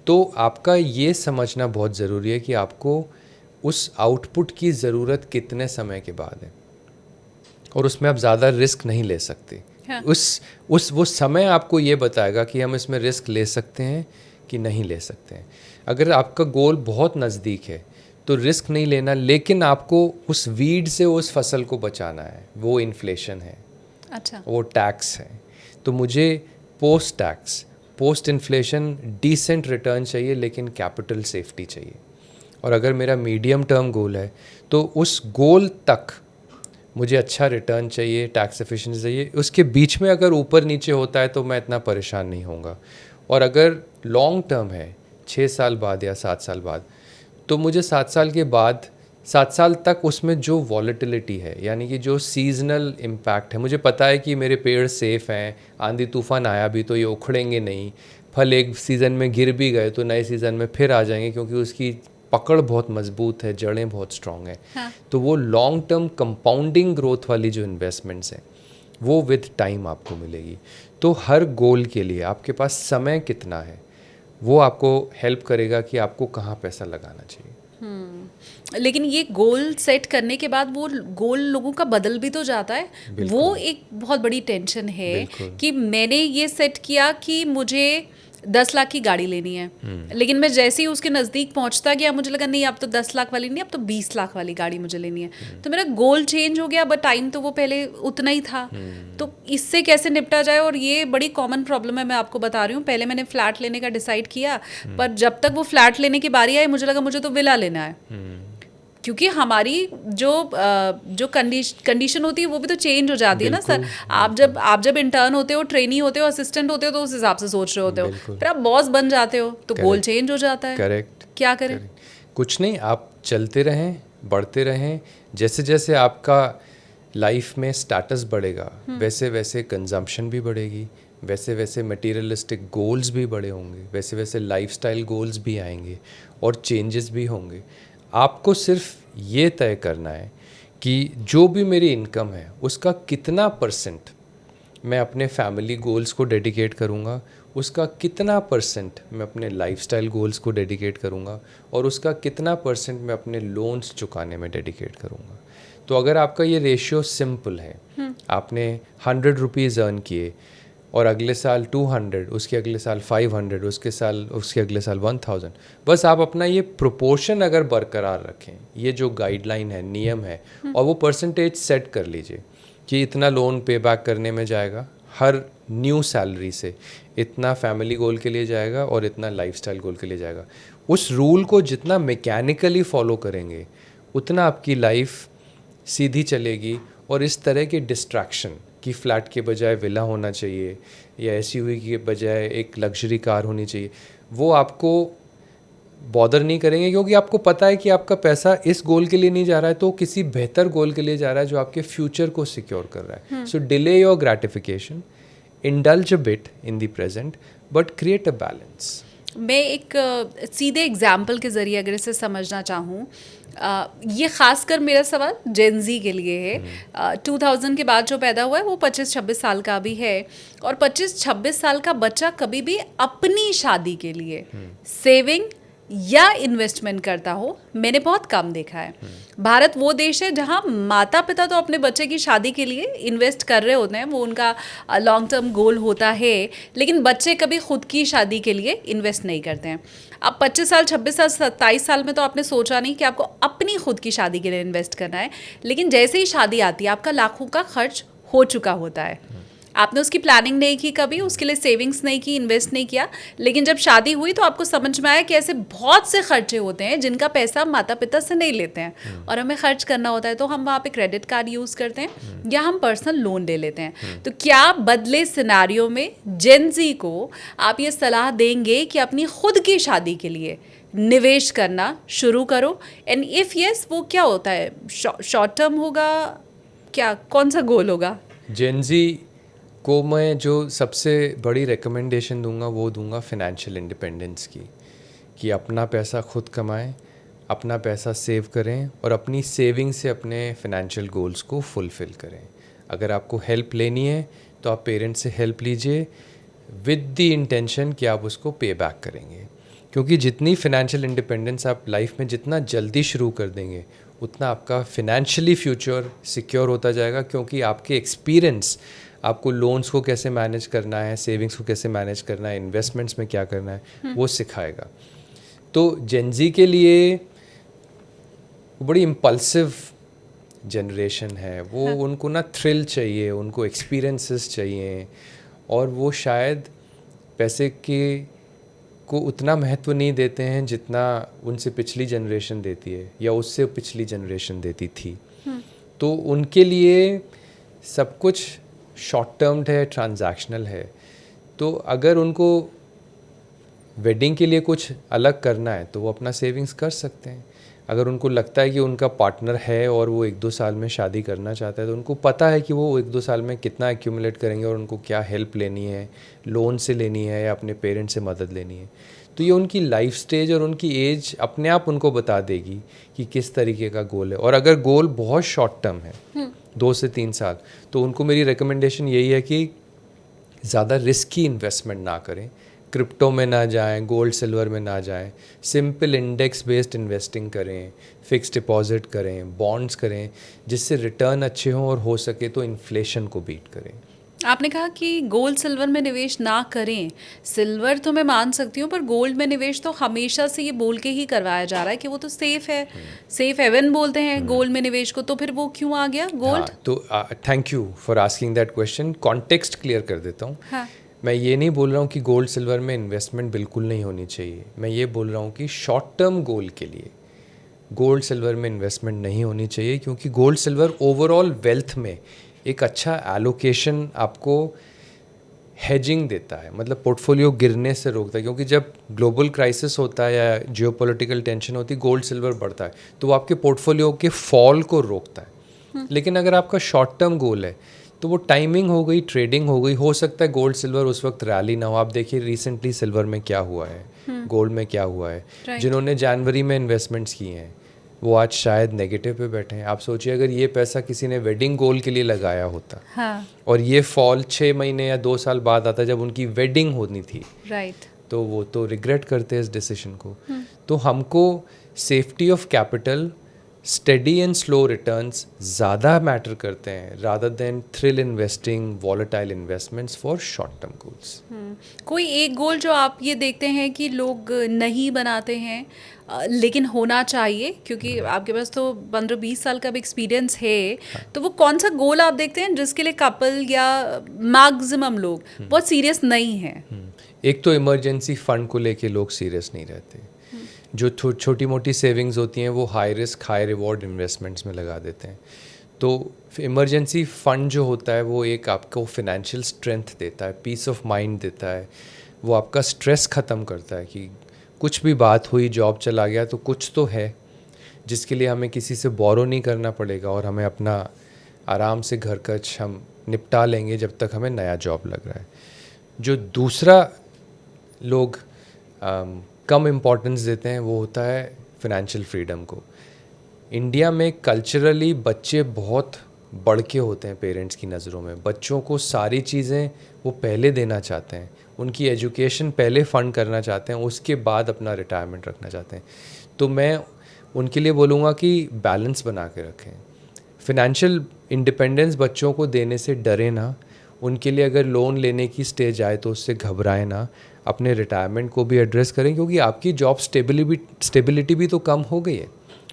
तो आपका ये समझना बहुत ज़रूरी है कि आपको उस आउटपुट की ज़रूरत कितने समय के बाद है, और उसमें आप ज़्यादा रिस्क नहीं ले सकते। हाँ। वो समय आपको ये बताएगा कि हम इसमें रिस्क ले सकते हैं कि नहीं ले सकते हैं। अगर आपका गोल बहुत नज़दीक है तो रिस्क नहीं लेना, लेकिन आपको उस वीड से उस फसल को बचाना है। वो इन्फ्लेशन है, अच्छा, वो टैक्स है। तो मुझे post tax, post inflation decent return चाहिए, लेकिन कैपिटल सेफ्टी चाहिए। और अगर मेरा मीडियम टर्म गोल है तो उस गोल तक मुझे अच्छा रिटर्न चाहिए, टैक्स एफिशिएंसी चाहिए। उसके बीच में अगर ऊपर नीचे होता है तो मैं इतना परेशान नहीं होऊंगा। और अगर लॉन्ग टर्म है 6 साल बाद या 7 साल बाद, तो मुझे 7 साल के बाद 7 साल तक उसमें जो वॉलेटिलिटी है, यानी कि जो सीजनल इम्पैक्ट है, मुझे पता है कि मेरे पेड़ सेफ़ हैं, आंधी तूफान आया भी तो ये उखड़ेंगे नहीं, फल एक सीज़न में गिर भी गए तो नए सीज़न में फिर आ जाएंगे क्योंकि उसकी पकड़ बहुत मजबूत है, जड़ें बहुत स्ट्रॉन्ग हैं। हाँ। तो वो लॉन्ग टर्म कंपाउंडिंग ग्रोथ वाली जो इन्वेस्टमेंट्स हैं वो विद टाइम आपको मिलेगी। तो हर गोल के लिए आपके पास समय कितना है वो आपको हेल्प करेगा कि आपको कहाँ पैसा लगाना चाहिए। लेकिन ये गोल सेट करने के बाद वो गोल लोगों का बदल भी तो जाता है। वो एक बहुत बड़ी टेंशन है कि मैंने ये सेट किया कि मुझे 10 लाख की गाड़ी लेनी है, लेकिन मैं जैसे ही उसके नज़दीक पहुंचता गया मुझे लगा नहीं अब तो 10 लाख वाली नहीं, अब तो 20 लाख वाली गाड़ी मुझे लेनी है। तो मेरा गोल चेंज हो गया, बट टाइम तो वो पहले उतना ही था। तो इससे कैसे निपटा जाए? और ये बड़ी कॉमन प्रॉब्लम है, मैं आपको बता रही हूँ। पहले मैंने फ्लैट लेने का डिसाइड किया, पर जब तक वो फ्लैट लेने की बारी आई मुझे लगा मुझे तो विला लेना है, क्योंकि हमारी जो कंडीशन होती है वो भी तो चेंज हो जाती है ना सर। आप जब इंटर्न होते हो, ट्रेनी होते हो, असिस्टेंट होते हो तो उस हिसाब से सोच रहे होते हो, फिर आप बॉस बन जाते हो तो गोल चेंज हो जाता है। करेक्ट। क्या करें? कुछ नहीं, आप चलते रहें, बढ़ते रहें। जैसे जैसे आपका लाइफ में स्टेटस बढ़ेगा वैसे वैसे कंजम्पशन भी बढ़ेगी, वैसे वैसे मटेरियलिस्टिक गोल्स भी बड़े होंगे, वैसे वैसे लाइफस्टाइल गोल्स भी आएंगे और चेंजेस भी होंगे। आपको सिर्फ ये तय करना है कि जो भी मेरी इनकम है उसका कितना परसेंट मैं अपने फैमिली गोल्स को डेडिकेट करूँगा, उसका कितना परसेंट मैं अपने लाइफस्टाइल गोल्स को डेडिकेट करूँगा, और उसका कितना परसेंट मैं अपने लोन्स चुकाने में डेडिकेट करूँगा। तो अगर आपका ये रेशियो सिंपल है, आपने 100 रुपीज़ अर्न किए और अगले साल 200, उसके अगले साल 500, उसके अगले साल 1000, बस आप अपना ये प्रोपोर्शन अगर बरकरार रखें, ये जो गाइडलाइन है, नियम है, और वो परसेंटेज सेट कर लीजिए कि इतना लोन पे बैक करने में जाएगा, हर न्यू सैलरी से इतना फैमिली गोल के लिए जाएगा और इतना लाइफस्टाइल गोल के लिए जाएगा। उस रूल को जितना मैकेनिकली फॉलो करेंगे उतना आपकी लाइफ सीधी चलेगी। और इस तरह के डिस्ट्रैक्शन कि फ्लैट के बजाय विला होना चाहिए या एसयूवी के बजाय एक लग्जरी कार होनी चाहिए, वो आपको बॉदर नहीं करेंगे, क्योंकि आपको पता है कि आपका पैसा इस गोल के लिए नहीं जा रहा है तो किसी बेहतर गोल के लिए जा रहा है जो आपके फ्यूचर को सिक्योर कर रहा है। So delay your gratification, indulge a bit in the present, but create a balance. मैं एक सीधे एग्जाम्पल के ज़रिए अगर इसे समझना चाहूँ, ये खासकर मेरा सवाल जेनजी के लिए है। 2000 के बाद जो पैदा हुआ है वो 25-26 साल का भी है, और 25-26 साल का बच्चा कभी भी अपनी शादी के लिए सेविंग या इन्वेस्टमेंट करता हो मैंने बहुत कम देखा है। भारत वो देश है जहाँ माता पिता तो अपने बच्चे की शादी के लिए इन्वेस्ट कर रहे होते हैं, वो उनका लॉन्ग टर्म गोल होता है, लेकिन बच्चे कभी खुद की शादी के लिए इन्वेस्ट नहीं करते हैं। अब 25 साल, 26 साल, 27 साल में तो आपने सोचा नहीं कि आपको अपनी खुद की शादी के लिए इन्वेस्ट करना है, लेकिन जैसे ही शादी आती है आपका लाखों का खर्च हो चुका होता है। आपने उसकी प्लानिंग नहीं की कभी, उसके लिए सेविंग्स नहीं की, इन्वेस्ट नहीं किया, लेकिन जब शादी हुई तो आपको समझ में आया कि ऐसे बहुत से खर्चे होते हैं जिनका पैसा माता पिता से नहीं लेते हैं और हमें खर्च करना होता है, तो हम वहाँ पे क्रेडिट कार्ड यूज़ करते हैं या हम पर्सनल लोन ले लेते हैं। तो क्या बदले सिनेरियो में जेन ज़ी को आप ये सलाह देंगे कि अपनी खुद की शादी के लिए निवेश करना शुरू करो? एंड इफ़ यस, वो क्या होता है? शॉर्ट टर्म होगा, क्या कौन सा गोल होगा? जेनजी को मैं जो सबसे बड़ी रिकमेंडेशन दूंगा वो दूंगा फाइनेंशियल इंडिपेंडेंस की, कि अपना पैसा खुद कमाएं, अपना पैसा सेव करें और अपनी सेविंग से अपने फाइनेंशियल गोल्स को फुलफ़िल करें। अगर आपको हेल्प लेनी है तो आप पेरेंट्स से हेल्प लीजिए विद द इंटेंशन कि आप उसको पे बैक करेंगे, क्योंकि जितनी फाइनेंशियल इंडिपेंडेंस आप लाइफ में जितना जल्दी शुरू कर देंगे उतना आपका फाइनेंशियली फ्यूचर सिक्योर होता जाएगा, क्योंकि आपके एक्सपीरियंस आपको लोन्स को कैसे मैनेज करना है, सेविंग्स को कैसे मैनेज करना है, इन्वेस्टमेंट्स में क्या करना है वो सिखाएगा। तो जेनजी के लिए वो बड़ी इम्पल्सिव जनरेशन है, वो उनको ना थ्रिल चाहिए, उनको एक्सपीरियंसेस चाहिए, और वो शायद पैसे के को उतना महत्व नहीं देते हैं जितना उनसे पिछली जनरेशन देती है या उससे पिछली जनरेशन देती थी। तो उनके लिए सब कुछ शॉर्ट टर्म्ड है, ट्रांजैक्शनल है। तो अगर उनको वेडिंग के लिए कुछ अलग करना है तो वो अपना सेविंग्स कर सकते हैं। अगर उनको लगता है कि उनका पार्टनर है और वो 1-2 साल में शादी करना चाहता है तो उनको पता है कि वो 1-2 साल में कितना एक्यूमुलेट करेंगे और उनको क्या हेल्प लेनी है, लोन से लेनी है या अपने पेरेंट्स से मदद लेनी है। तो ये उनकी लाइफ स्टेज और उनकी एज अपने आप उनको बता देगी कि किस तरीके का गोल है। और अगर गोल बहुत शॉर्ट टर्म है 2 से 3 साल, तो उनको मेरी रिकमेंडेशन यही है कि ज़्यादा रिस्की इन्वेस्टमेंट ना करें, क्रिप्टो में ना जाएं, गोल्ड सिल्वर में ना जाएं, सिंपल इंडेक्स बेस्ड इन्वेस्टिंग करें, फिक्स डिपॉजिट करें, बॉन्ड्स करें, जिससे रिटर्न अच्छे हों और हो सके तो इन्फ्लेशन को बीट करें। आपने कहा कि गोल्ड सिल्वर में निवेश ना करें। सिल्वर तो मैं मान सकती हूँ, पर गोल्ड में निवेश तो हमेशा से ये बोल के ही करवाया जा रहा है कि वो तो सेफ है, सेफ हेवन बोलते हैं गोल्ड में निवेश को, तो फिर वो क्यों आ गया गोल्ड? हाँ, तो thank you for asking that question. Context clear कर देता हूँ। हाँ। मैं ये नहीं बोल रहा हूँ कि गोल्ड सिल्वर में इन्वेस्टमेंट बिल्कुल नहीं होनी चाहिए। मैं ये बोल रहा हूँ कि शॉर्ट टर्म गोल के लिए गोल्ड सिल्वर में इन्वेस्टमेंट नहीं होनी चाहिए, क्योंकि गोल्ड सिल्वर ओवरऑल वेल्थ में एक अच्छा एलोकेशन आपको हेजिंग देता है, मतलब पोर्टफोलियो गिरने से रोकता है। क्योंकि जब ग्लोबल क्राइसिस होता है या जियोपॉलिटिकल टेंशन होती है, गोल्ड सिल्वर बढ़ता है तो वो आपके पोर्टफोलियो के फॉल को रोकता है। लेकिन अगर आपका शॉर्ट टर्म गोल है तो वो टाइमिंग हो गई, ट्रेडिंग हो गई। हो सकता है गोल्ड सिल्वर उस वक्त रैली ना हो। आप देखिए रिसेंटली सिल्वर में क्या हुआ है, गोल्ड में क्या हुआ है। जिन्होंने जनवरी में इन्वेस्टमेंट्स किए हैं वो आज शायद नेगेटिव पे बैठे हैं। आप सोचिए अगर ये पैसा किसी ने वेडिंग गोल के लिए लगाया होता, हाँ। और ये फॉल 6 महीने या 2 साल बाद आता जब उनकी वेडिंग होनी थी, राइट, तो वो तो रिग्रेट करते हैं इस डिसीजन को। तो हमको safety of capital, steady and slow returns ज़्यादा मैटर करते हैं rather than thrill investing, volatile investments for short term goals. कोई एक गोल जो आप ये देखते हैं कि लोग नहीं बनाते हैं लेकिन होना चाहिए, क्योंकि आपके पास तो 15-20 साल का भी एक्सपीरियंस है, तो वो कौन सा गोल आप देखते हैं जिसके लिए कपल या मैक्सिमम लोग बहुत सीरियस नहीं हैं? एक तो इमरजेंसी फंड को लेके लोग सीरियस नहीं रहते। जो छोटी मोटी सेविंग्स होती हैं वो high risk high reward investments में लगा देते हैं। तो इमरजेंसी फ़ंड जो होता है वो एक आपको फाइनेंशियल स्ट्रेंथ देता है, पीस ऑफ माइंड देता है, वो आपका स्ट्रेस ख़त्म करता है कि कुछ भी बात हुई, जॉब चला गया तो कुछ तो है जिसके लिए हमें किसी से बोरो नहीं करना पड़ेगा और हमें अपना आराम से घर खर्च हम निपटा लेंगे जब तक हमें नया जॉब लग रहा है। जो दूसरा लोग कम इम्पोर्टेंस देते हैं वो होता है फिनेंशियल फ्रीडम को। इंडिया में कल्चरली बच्चे बहुत बढ़ के होते हैं पेरेंट्स की नज़रों में। बच्चों को सारी चीज़ें वो पहले देना चाहते हैं, उनकी एजुकेशन पहले फ़ंड करना चाहते हैं, उसके बाद अपना रिटायरमेंट रखना चाहते हैं। तो मैं उनके लिए बोलूँगा कि बैलेंस बना के रखें। फिनेंशियल इंडिपेंडेंस बच्चों को देने से डरे ना, उनके लिए अगर लोन लेने की स्टेज आए तो उससे घबराए ना, अपने रिटायरमेंट को भी एड्रेस करें, क्योंकि आपकी जॉब स्टेबिलिटी भी तो कम हो गई है।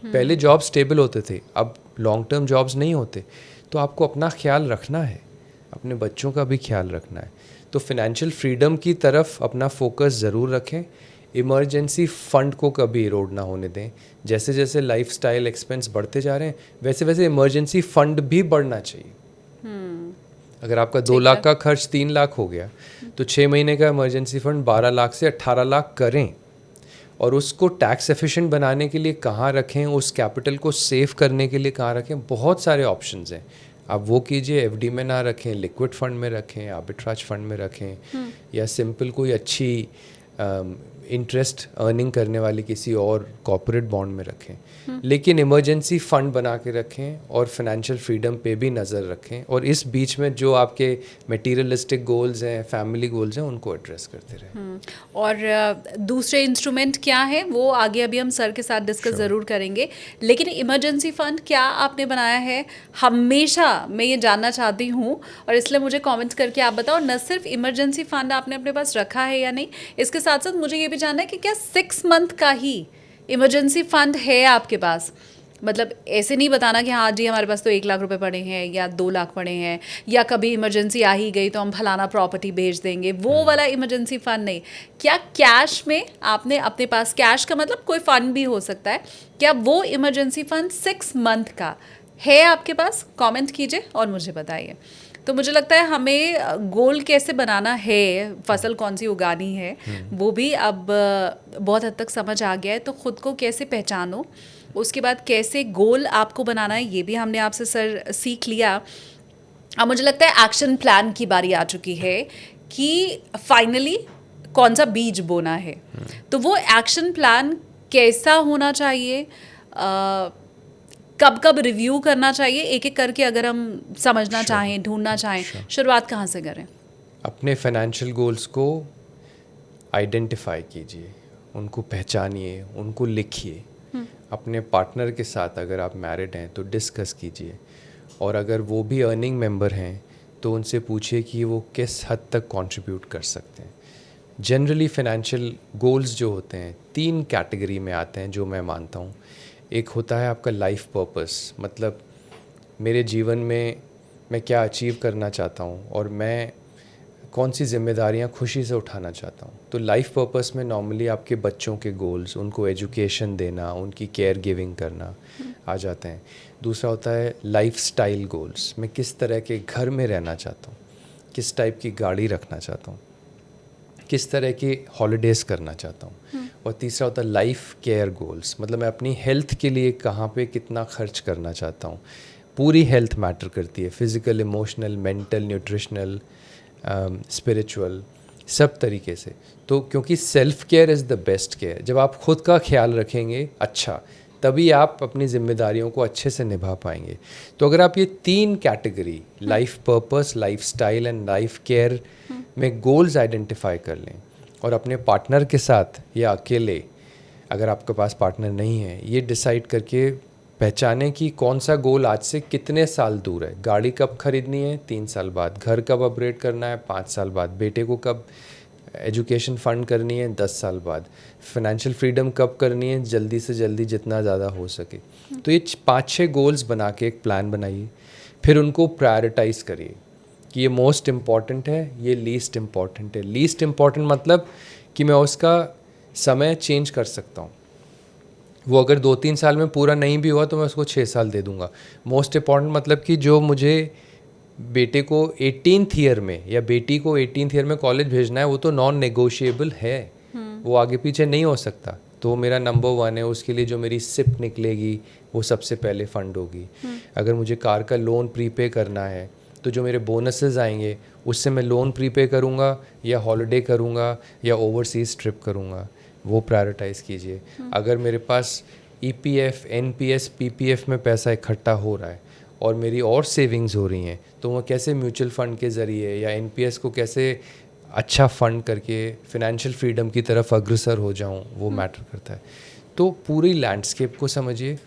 पहले जॉब स्टेबल होते थे, अब लॉन्ग टर्म जॉब्स नहीं होते। तो आपको अपना ख्याल रखना है, अपने बच्चों का भी ख्याल रखना है। तो फिनेंशियल फ्रीडम की तरफ अपना फोकस ज़रूर रखें। इमरजेंसी फ़ंड को कभी इरोड ना होने दें। जैसे जैसे लाइफस्टाइल एक्सपेंस बढ़ते जा रहे हैं वैसे वैसे इमरजेंसी फ़ंड भी बढ़ना चाहिए। अगर आपका 2 लाख का खर्च 3 लाख हो गया तो 6 महीने का इमरजेंसी फ़ंड 12 लाख से 18 लाख करें। और उसको टैक्स एफिशिएंट बनाने के लिए कहाँ रखें, उस कैपिटल को सेव करने के लिए कहाँ रखें, बहुत सारे ऑप्शंस हैं। आप वो कीजिए, एफडी में ना रखें, लिक्विड फंड में रखें, आर्बिट्राज फंड में रखें, या सिंपल कोई अच्छी इंटरेस्ट अर्निंग करने वाली किसी और कॉर्पोरेट बॉन्ड में रखें। लेकिन इमरजेंसी फंड बना के रखें और फाइनेंशियल फ्रीडम पे भी नज़र रखें। और इस बीच में जो आपके मटेरियलिस्टिक गोल्स हैं, फैमिली गोल्स हैं, उनको एड्रेस करते रहें। और दूसरे इंस्ट्रूमेंट क्या है वो आगे अभी हम सर के साथ डिस्कस ज़रूर करेंगे। लेकिन इमरजेंसी फ़ंड क्या आपने बनाया है, हमेशा मैं ये जानना चाहती हूँ, और इसलिए मुझे कमेंट्स करके आप बताओ। न सिर्फ इमरजेंसी फ़ंड आपने अपने पास रखा है या नहीं, इसके साथ साथ मुझे ये भी जानना है कि क्या 6 मंथ का ही इमरजेंसी फ़ंड है आपके पास। मतलब ऐसे नहीं बताना कि हाँ जी हमारे पास तो 1 लाख रुपए पड़े हैं या 2 लाख पड़े हैं, या कभी इमरजेंसी आ ही गई तो हम फलाना प्रॉपर्टी बेच देंगे, वो वाला इमरजेंसी फ़ंड नहीं। क्या कैश में आपने अपने पास, कैश का मतलब कोई फ़ंड भी हो सकता है, क्या वो इमरजेंसी फ़ंड 6 मंथ का है आपके पास? कमेंट कीजिए और मुझे बताइए। तो मुझे लगता है हमें गोल कैसे बनाना है, फसल कौन सी उगानी है, वो भी अब बहुत हद तक समझ आ गया है। तो ख़ुद को कैसे पहचानो, उसके बाद कैसे गोल आपको बनाना है, ये भी हमने आपसे सर सीख लिया। अब मुझे लगता है एक्शन प्लान की बारी आ चुकी है कि फाइनली कौन सा बीज बोना है। तो वो एक्शन प्लान कैसा होना चाहिए, कब कब रिव्यू करना चाहिए, एक एक करके अगर हम समझना चाहें, ढूंढना चाहें, शुरुआत कहाँ से करें? अपने फाइनेंशियल गोल्स को आइडेंटिफाई कीजिए, उनको पहचानिए, उनको लिखिए। अपने पार्टनर के साथ अगर आप मैरिड हैं तो डिस्कस कीजिए, और अगर वो भी अर्निंग मेंबर हैं तो उनसे पूछिए कि वो किस हद तक कंट्रीब्यूट कर सकते हैं। जनरली फाइनेंशियल गोल्स जो होते हैं 3 कैटेगरी में आते हैं जो मैं मानता हूँ। एक होता है आपका लाइफ पर्पस, मतलब मेरे जीवन में मैं क्या अचीव करना चाहता हूँ और मैं कौन सी जिम्मेदारियाँ खुशी से उठाना चाहता हूँ। तो लाइफ पर्पस में नॉर्मली आपके बच्चों के गोल्स, उनको एजुकेशन देना, उनकी केयर गिविंग करना आ जाते हैं। दूसरा होता है लाइफ स्टाइल गोल्स, मैं किस तरह के घर में रहना चाहता हूँ, किस टाइप की गाड़ी रखना चाहता हूँ, किस तरह की हॉलीडेज़ करना चाहता हूँ। और तीसरा होता है लाइफ केयर गोल्स, मतलब मैं अपनी हेल्थ के लिए कहाँ पे कितना खर्च करना चाहता हूँ। पूरी हेल्थ मैटर करती है, physical, emotional, mental, nutritional, spiritual, सब तरीके से। तो क्योंकि self care is the best care, जब आप खुद का ख्याल रखेंगे अच्छा, तभी आप अपनी जिम्मेदारियों को अच्छे से निभा पाएंगे। तो अगर आप ये 3 category, life purpose, life style and life care में गोल्स आइडेंटिफाई कर लें, और अपने पार्टनर के साथ या अकेले, अगर आपके पास पार्टनर नहीं है, ये डिसाइड करके पहचानें कि कौन सा गोल आज से कितने साल दूर है। गाड़ी कब खरीदनी है 3 साल बाद, घर कब अपग्रेड करना है 5 साल बाद, बेटे को कब एजुकेशन फ़ंड करनी है 10 साल बाद, फाइनेंशियल फ्रीडम कब करनी है, जल्दी से जल्दी जितना ज़्यादा हो सके। तो ये 5-6 गोल्स बना के एक प्लान बनाइए, फिर उनको प्रायोरिटाइज़ करिए कि ये मोस्ट इम्पॉर्टेंट है, ये लीस्ट इम्पॉर्टेंट है। लीस्ट इम्पॉर्टेंट मतलब कि मैं उसका समय चेंज कर सकता हूँ, वो अगर 2-3 साल में पूरा नहीं भी हुआ तो मैं उसको 6 साल दे दूँगा। मोस्ट इम्पॉर्टेंट मतलब कि जो मुझे बेटे को 18th ईयर में या बेटी को 18th ईयर में कॉलेज भेजना है, वो तो नॉन नेगोशिएबल है, वो आगे पीछे नहीं हो सकता। तो वो मेरा नंबर 1 है, उसके लिए जो मेरी सिप निकलेगी वो सबसे पहले फ़ंड होगी। अगर मुझे कार का लोन प्रीपे करना है तो जो मेरे बोनसेस आएंगे उससे मैं लोन प्रीपे करूँगा या हॉलिडे करूँगा या ओवरसीज़ ट्रिप करूँगा, वो प्रायोरिटाइज़ कीजिए। अगर मेरे पास EPF, NPS, PPF में पैसा इकट्ठा हो रहा है और मेरी और सेविंग्स हो रही हैं, तो मैं कैसे म्यूचुअल फ़ंड के ज़रिए या NPS को कैसे अच्छा फ़ंड करके फिनेंशियल फ्रीडम की तरफ अग्रसर हो जाऊं, वो मैटर करता है। तो पूरी लैंडस्केप को समझिए,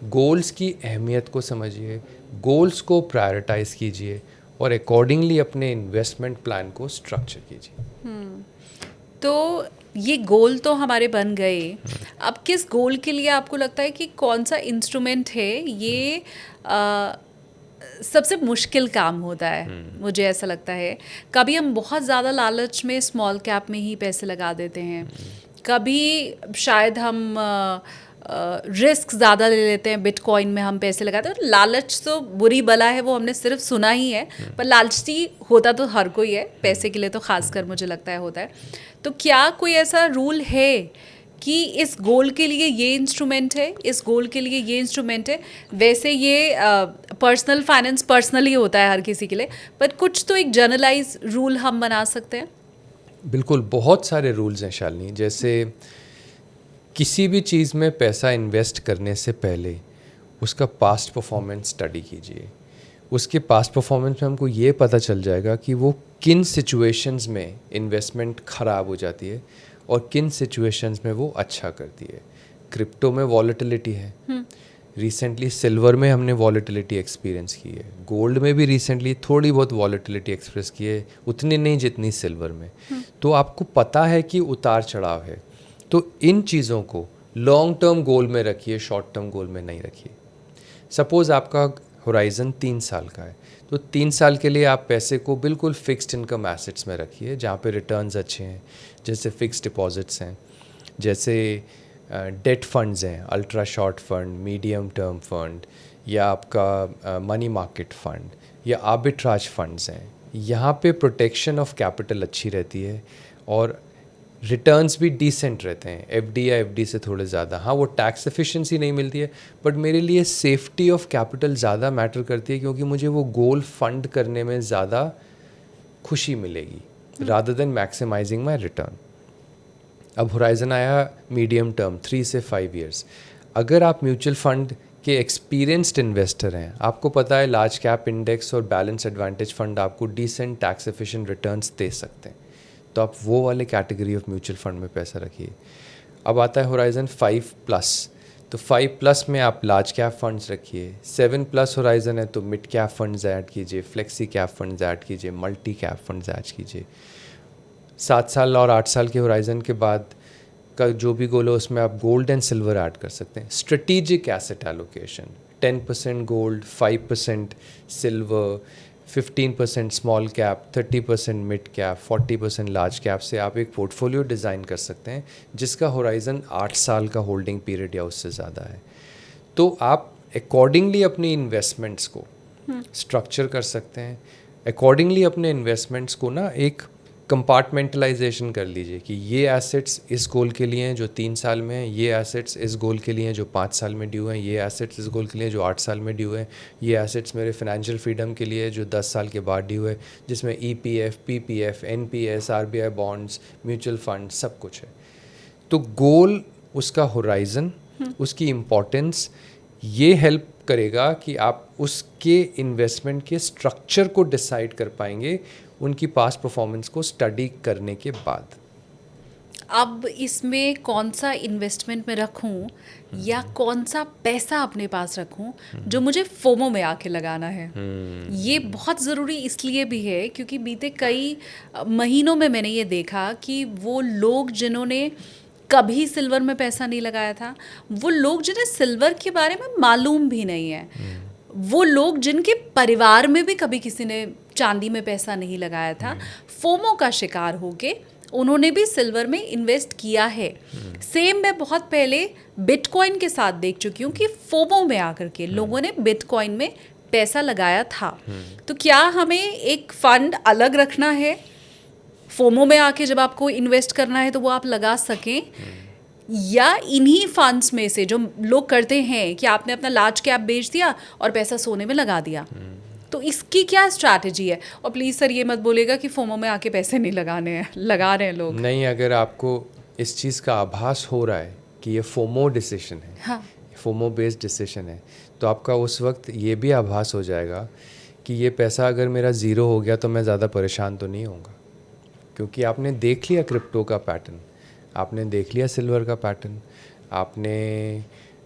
गोल्स की अहमियत को समझिए, गोल्स को प्रायोरिटाइज़ कीजिए और अकॉर्डिंगली अपने इन्वेस्टमेंट प्लान को स्ट्रक्चर कीजिए। तो ये गोल तो हमारे बन गए, अब किस गोल के लिए आपको लगता है कि कौन सा इंस्ट्रूमेंट है ये सबसे मुश्किल काम होता है, मुझे ऐसा लगता है। कभी हम बहुत ज़्यादा लालच में स्मॉल कैप में ही पैसे लगा देते हैं, कभी शायद हम रिस्क ज़्यादा ले लेते हैं, बिटकॉइन में हम पैसे लगाते हैं। लालच तो बुरी बला है, वो हमने सिर्फ सुना ही है, पर लालची होता तो हर कोई है, पैसे के लिए तो खासकर मुझे लगता है होता है। तो क्या कोई ऐसा रूल है कि इस गोल के लिए ये इंस्ट्रूमेंट है, इस गोल के लिए ये इंस्ट्रूमेंट है? वैसे ये पर्सनल फाइनेंस पर्सनली होता है हर किसी के लिए, पर कुछ तो एक जनरलाइज रूल हम बना सकते हैं। बिल्कुल, बहुत सारे रूल्स हैं शालिनी। जैसे किसी भी चीज़ में पैसा इन्वेस्ट करने से पहले उसका पास्ट परफॉर्मेंस स्टडी कीजिए। उसके पास्ट परफॉर्मेंस में हमको ये पता चल जाएगा कि वो किन सिचुएशंस में इन्वेस्टमेंट ख़राब हो जाती है और किन सिचुएशंस में वो अच्छा करती है। क्रिप्टो में वॉलेटिलिटी है, रिसेंटली सिल्वर में हमने वॉलेटिलिटी एक्सपीरियंस की है, गोल्ड में भी रिसेंटली थोड़ी बहुत वॉलेटिलिटी एक्सप्रेस की है, उतनी नहीं जितनी सिल्वर में। तो आपको पता है कि उतार चढ़ाव है, तो इन चीज़ों को लॉन्ग टर्म गोल में रखिए, शॉर्ट टर्म गोल में नहीं रखिए। सपोज़ आपका होराइज़न 3 साल का है, तो 3 साल के लिए आप पैसे को बिल्कुल फिक्स्ड इनकम एसेट्स में रखिए जहाँ पे रिटर्न्स अच्छे हैं, जैसे फिक्स्ड डिपॉजिट्स हैं, जैसे डेट फंड्स हैं, ultra short fund, medium term fund, या आपका मनी मार्केट फंड या आर्बिट्राज फंड्स हैं। यहाँ पे प्रोटेक्शन ऑफ कैपिटल अच्छी रहती है और रिटर्न्स भी डिसेंट रहते हैं, एफडी या एफडी से थोड़े ज़्यादा। हाँ, वो टैक्स एफिशिएंसी नहीं मिलती है, बट मेरे लिए सेफ्टी ऑफ कैपिटल ज़्यादा मैटर करती है, क्योंकि मुझे वो गोल फंड करने में ज़्यादा खुशी मिलेगी rather than maximizing my return. अब होराइज़न आया मीडियम टर्म 3 से 5 इयर्स। अगर आप म्यूचुअल फंड के एक्सपीरियंस्ड इन्वेस्टर हैं, आपको पता है लार्ज कैप इंडेक्स और बैलेंस एडवांटेज फंड आपको डिसेंट टैक्स एफिशिएंट रिटर्न्स दे सकते हैं, तो आप वो वाले कैटेगरी ऑफ म्यूचुअल फंड में पैसा रखिए। अब आता है होराइज़न 5+, तो 5+ में आप लार्ज कैप फंड्स रखिए। 7+ होराइज़न है तो मिड कैप फंड्स ऐड कीजिए, फ्लेक्सी कैप फंड्स ऐड कीजिए, मल्टी कैप फंड्स ऐड कीजिए। 7 साल और 8 साल के होराइज़न के बाद का जो भी गोल हो उसमें आप गोल्ड एंड सिल्वर ऐड कर सकते हैं। Strategic asset allocation, 10% gold, 5% silver, 15% small cap, 30% mid cap, 40% large cap से आप एक पोर्टफोलियो डिज़ाइन कर सकते हैं जिसका होराइज़न 8 साल का होल्डिंग पीरियड या उससे ज़्यादा है। तो आप अकॉर्डिंगली अपनी इन्वेस्टमेंट्स को स्ट्रक्चर कर सकते हैं। अकॉर्डिंगली अपने इन्वेस्टमेंट्स को ना एक कंपार्टमेंटलाइजेशन कर लीजिए कि ये एसेट्स इस गोल के लिए हैं जो 3 साल में हैं, ये एसेट्स इस गोल के लिए हैं जो 5 साल में ड्यू हैं, ये एसेट्स इस गोल के लिए जो 8 साल में ड्यू हैं, ये एसेट्स मेरे फाइनेंशियल फ्रीडम के लिए जो 10 साल के बाद ड्यू है, जिसमें EPF, PPF, NPS, RBI bonds, mutual fund सब कुछ है। तो गोल, उसका होराइज़न, उसकी इम्पोर्टेंस, ये हेल्प करेगा कि आप उसके इन्वेस्टमेंट के स्ट्रक्चर को डिसाइड कर पाएंगे उनकी पास्ट परफॉर्मेंस को स्टडी करने के बाद। अब इसमें कौन सा इन्वेस्टमेंट में रखूं या कौन सा पैसा अपने पास रखूं जो मुझे फोमो में आके लगाना है, ये बहुत ज़रूरी इसलिए भी है क्योंकि बीते कई महीनों में मैंने ये देखा कि वो लोग जिन्होंने कभी सिल्वर में पैसा नहीं लगाया था, वो लोग जिन्हें सिल्वर के बारे में मालूम भी नहीं है, वो लोग जिनके परिवार में भी कभी किसी ने चांदी में पैसा नहीं लगाया था, फोमो का शिकार होके उन्होंने भी सिल्वर में इन्वेस्ट किया है। सेम मैं बहुत पहले बिटकॉइन के साथ देख चुकी हूँ कि फोमो में आकर के लोगों ने बिटकॉइन में पैसा लगाया था। तो क्या हमें एक फंड अलग रखना है, फोमो में आके जब आपको इन्वेस्ट करना है तो वो आप लगा सकें, या इन्हीं फंड्स में से जो लोग करते हैं कि आपने अपना लार्ज कैप बेच दिया और पैसा सोने में लगा दिया, तो इसकी क्या स्ट्रैटेजी है? और प्लीज़ सर ये मत बोलेगा कि फोमो में आके पैसे नहीं लगाने हैं, लगा रहे हैं लोग। नहीं, अगर आपको इस चीज़ का आभास हो रहा है कि ये फोमो डिसीजन है, हाँ, फोमो बेस्ड डिसीजन है, तो आपका उस वक्त ये भी आभास हो जाएगा कि ये पैसा अगर मेरा ज़ीरो हो गया तो मैं ज़्यादा परेशान तो नहीं होऊंगा, क्योंकि आपने देख लिया क्रिप्टो का पैटर्न, आपने देख लिया सिल्वर का पैटर्न, आपने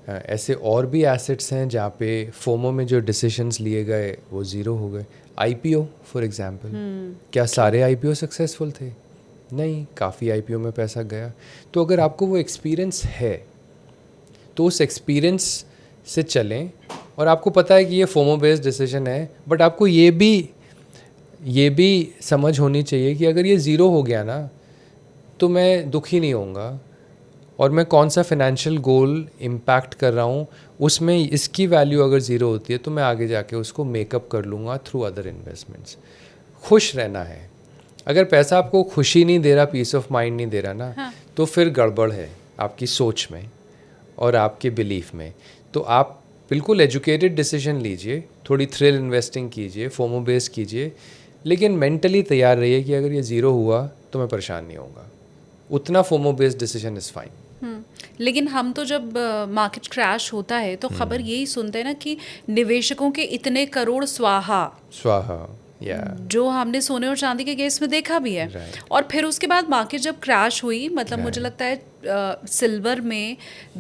ऐसे और भी एसेट्स हैं जहाँ पे फोमो में जो डिसीजंस लिए गए वो ज़ीरो हो गए। IPO फॉर एग्जांपल, क्या सारे IPO सक्सेसफुल थे? नहीं, काफ़ी IPO में पैसा गया। तो अगर आपको वो एक्सपीरियंस है तो उस एक्सपीरियंस से चलें और आपको पता है कि ये फोमो बेस्ड डिसीजन है, बट आपको ये भी समझ होनी चाहिए कि अगर ये ज़ीरो हो गया ना तो मैं दुखी नहीं होऊंगा, और मैं कौन सा फाइनेंशियल गोल इम्पैक्ट कर रहा हूँ उसमें इसकी वैल्यू अगर ज़ीरो होती है तो मैं आगे जाके उसको मेकअप कर लूँगा थ्रू अदर इन्वेस्टमेंट्स। खुश रहना है। अगर पैसा आपको खुशी नहीं दे रहा, पीस ऑफ माइंड नहीं दे रहा ना, हाँ. तो फिर गड़बड़ है आपकी सोच में और आपके बिलीफ में। तो आप बिल्कुल एजुकेटेड डिसीजन लीजिए, थोड़ी थ्रिल इन्वेस्टिंग कीजिए, फोमो बेस कीजिए, लेकिन मेंटली तैयार रहिए कि अगर ये ज़ीरो हुआ तो मैं परेशान नहीं होऊंगा। उतना FOMO based decision is fine. लेकिन हम तो जब मार्केट क्रैश होता है तो खबर यही सुनते हैं ना कि निवेशकों के इतने करोड़ स्वाहा, या जो हमने सोने और चांदी के केस में देखा भी है। Right. और फिर उसके बाद मार्केट जब क्रैश हुई, मतलब मुझे लगता है सिल्वर में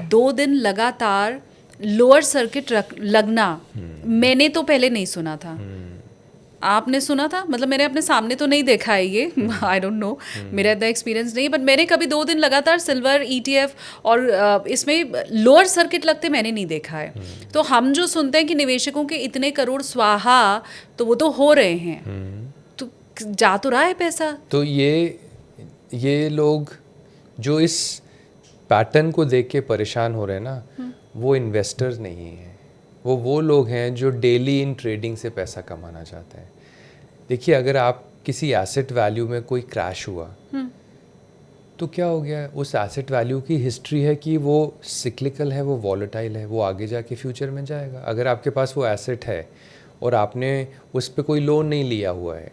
2 दिन लगातार लोअर सर्किट लगना मैंने तो पहले नहीं सुना था। आपने सुना था? मतलब मैंने अपने सामने तो नहीं देखा है ये, आई डोंट नो, मेरा इतना एक्सपीरियंस नहीं, बट मैंने कभी 2 दिन लगातार सिल्वर ETF और इसमें लोअर सर्किट लगते मैंने नहीं देखा है। तो हम जो सुनते हैं कि निवेशकों के इतने करोड़ स्वाहा, तो वो तो हो रहे हैं, तो जा तो रहा है पैसा। तो ये लोग जो इस पैटर्न को देख के परेशान हो रहे हैं ना, वो इन्वेस्टर्स नहीं हैं, वो लोग हैं जो डेली इन ट्रेडिंग से पैसा कमाना चाहते हैं। देखिए, अगर आप किसी एसेट वैल्यू में कोई क्रैश हुआ तो क्या हो गया, उस एसेट वैल्यू की हिस्ट्री है कि वो सिक्लिकल है, वो वॉलेटाइल है, वो आगे जाके फ्यूचर में जाएगा। अगर आपके पास वो एसेट है और आपने उस पर कोई लोन नहीं लिया हुआ है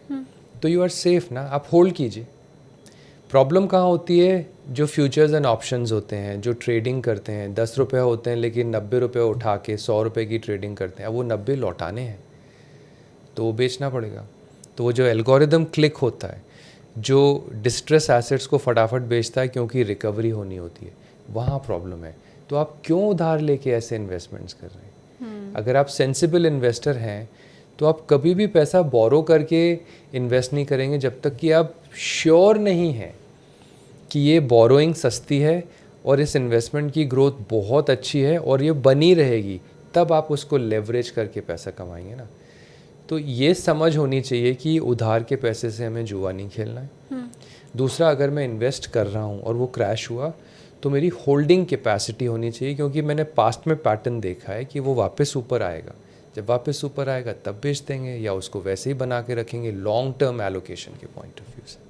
तो यू आर सेफ ना, आप होल्ड कीजिए। प्रॉब्लम कहाँ होती है, जो फ्यूचर्स एंड ऑप्शंस होते हैं, जो ट्रेडिंग करते हैं, 10 रुपये होते हैं लेकिन 90 रुपये उठा के 100 रुपये की ट्रेडिंग करते हैं। अब वो 90 लौटाने हैं तो वो बेचना पड़ेगा। तो वो जो एल्गोरिदम क्लिक होता है, जो डिस्ट्रेस एसेट्स को फटाफट बेचता है क्योंकि रिकवरी होनी होती है, वहाँ प्रॉब्लम है। तो आप क्यों उधार लेके ऐसे इन्वेस्टमेंट्स कर रहे हैं? अगर आप सेंसिबल इन्वेस्टर हैं तो आप कभी भी पैसा बोरो करके इन्वेस्ट नहीं करेंगे जब तक कि आप श्योर नहीं हैं कि ये बोरोइंग सस्ती है और इस इन्वेस्टमेंट की ग्रोथ बहुत अच्छी है और ये बनी रहेगी, तब आप उसको लेवरेज करके पैसा कमाएंगे ना। तो ये समझ होनी चाहिए कि उधार के पैसे से हमें जुआ नहीं खेलना है। दूसरा, अगर मैं इन्वेस्ट कर रहा हूँ और वो क्रैश हुआ तो मेरी होल्डिंग कैपेसिटी होनी चाहिए, क्योंकि मैंने पास्ट में पैटर्न देखा है कि वो वापस ऊपर आएगा। जब वापस ऊपर आएगा तब बेच देंगे, या उसको वैसे ही बना के रखेंगे लॉन्ग टर्म एलोकेशन के पॉइंट ऑफ व्यू से।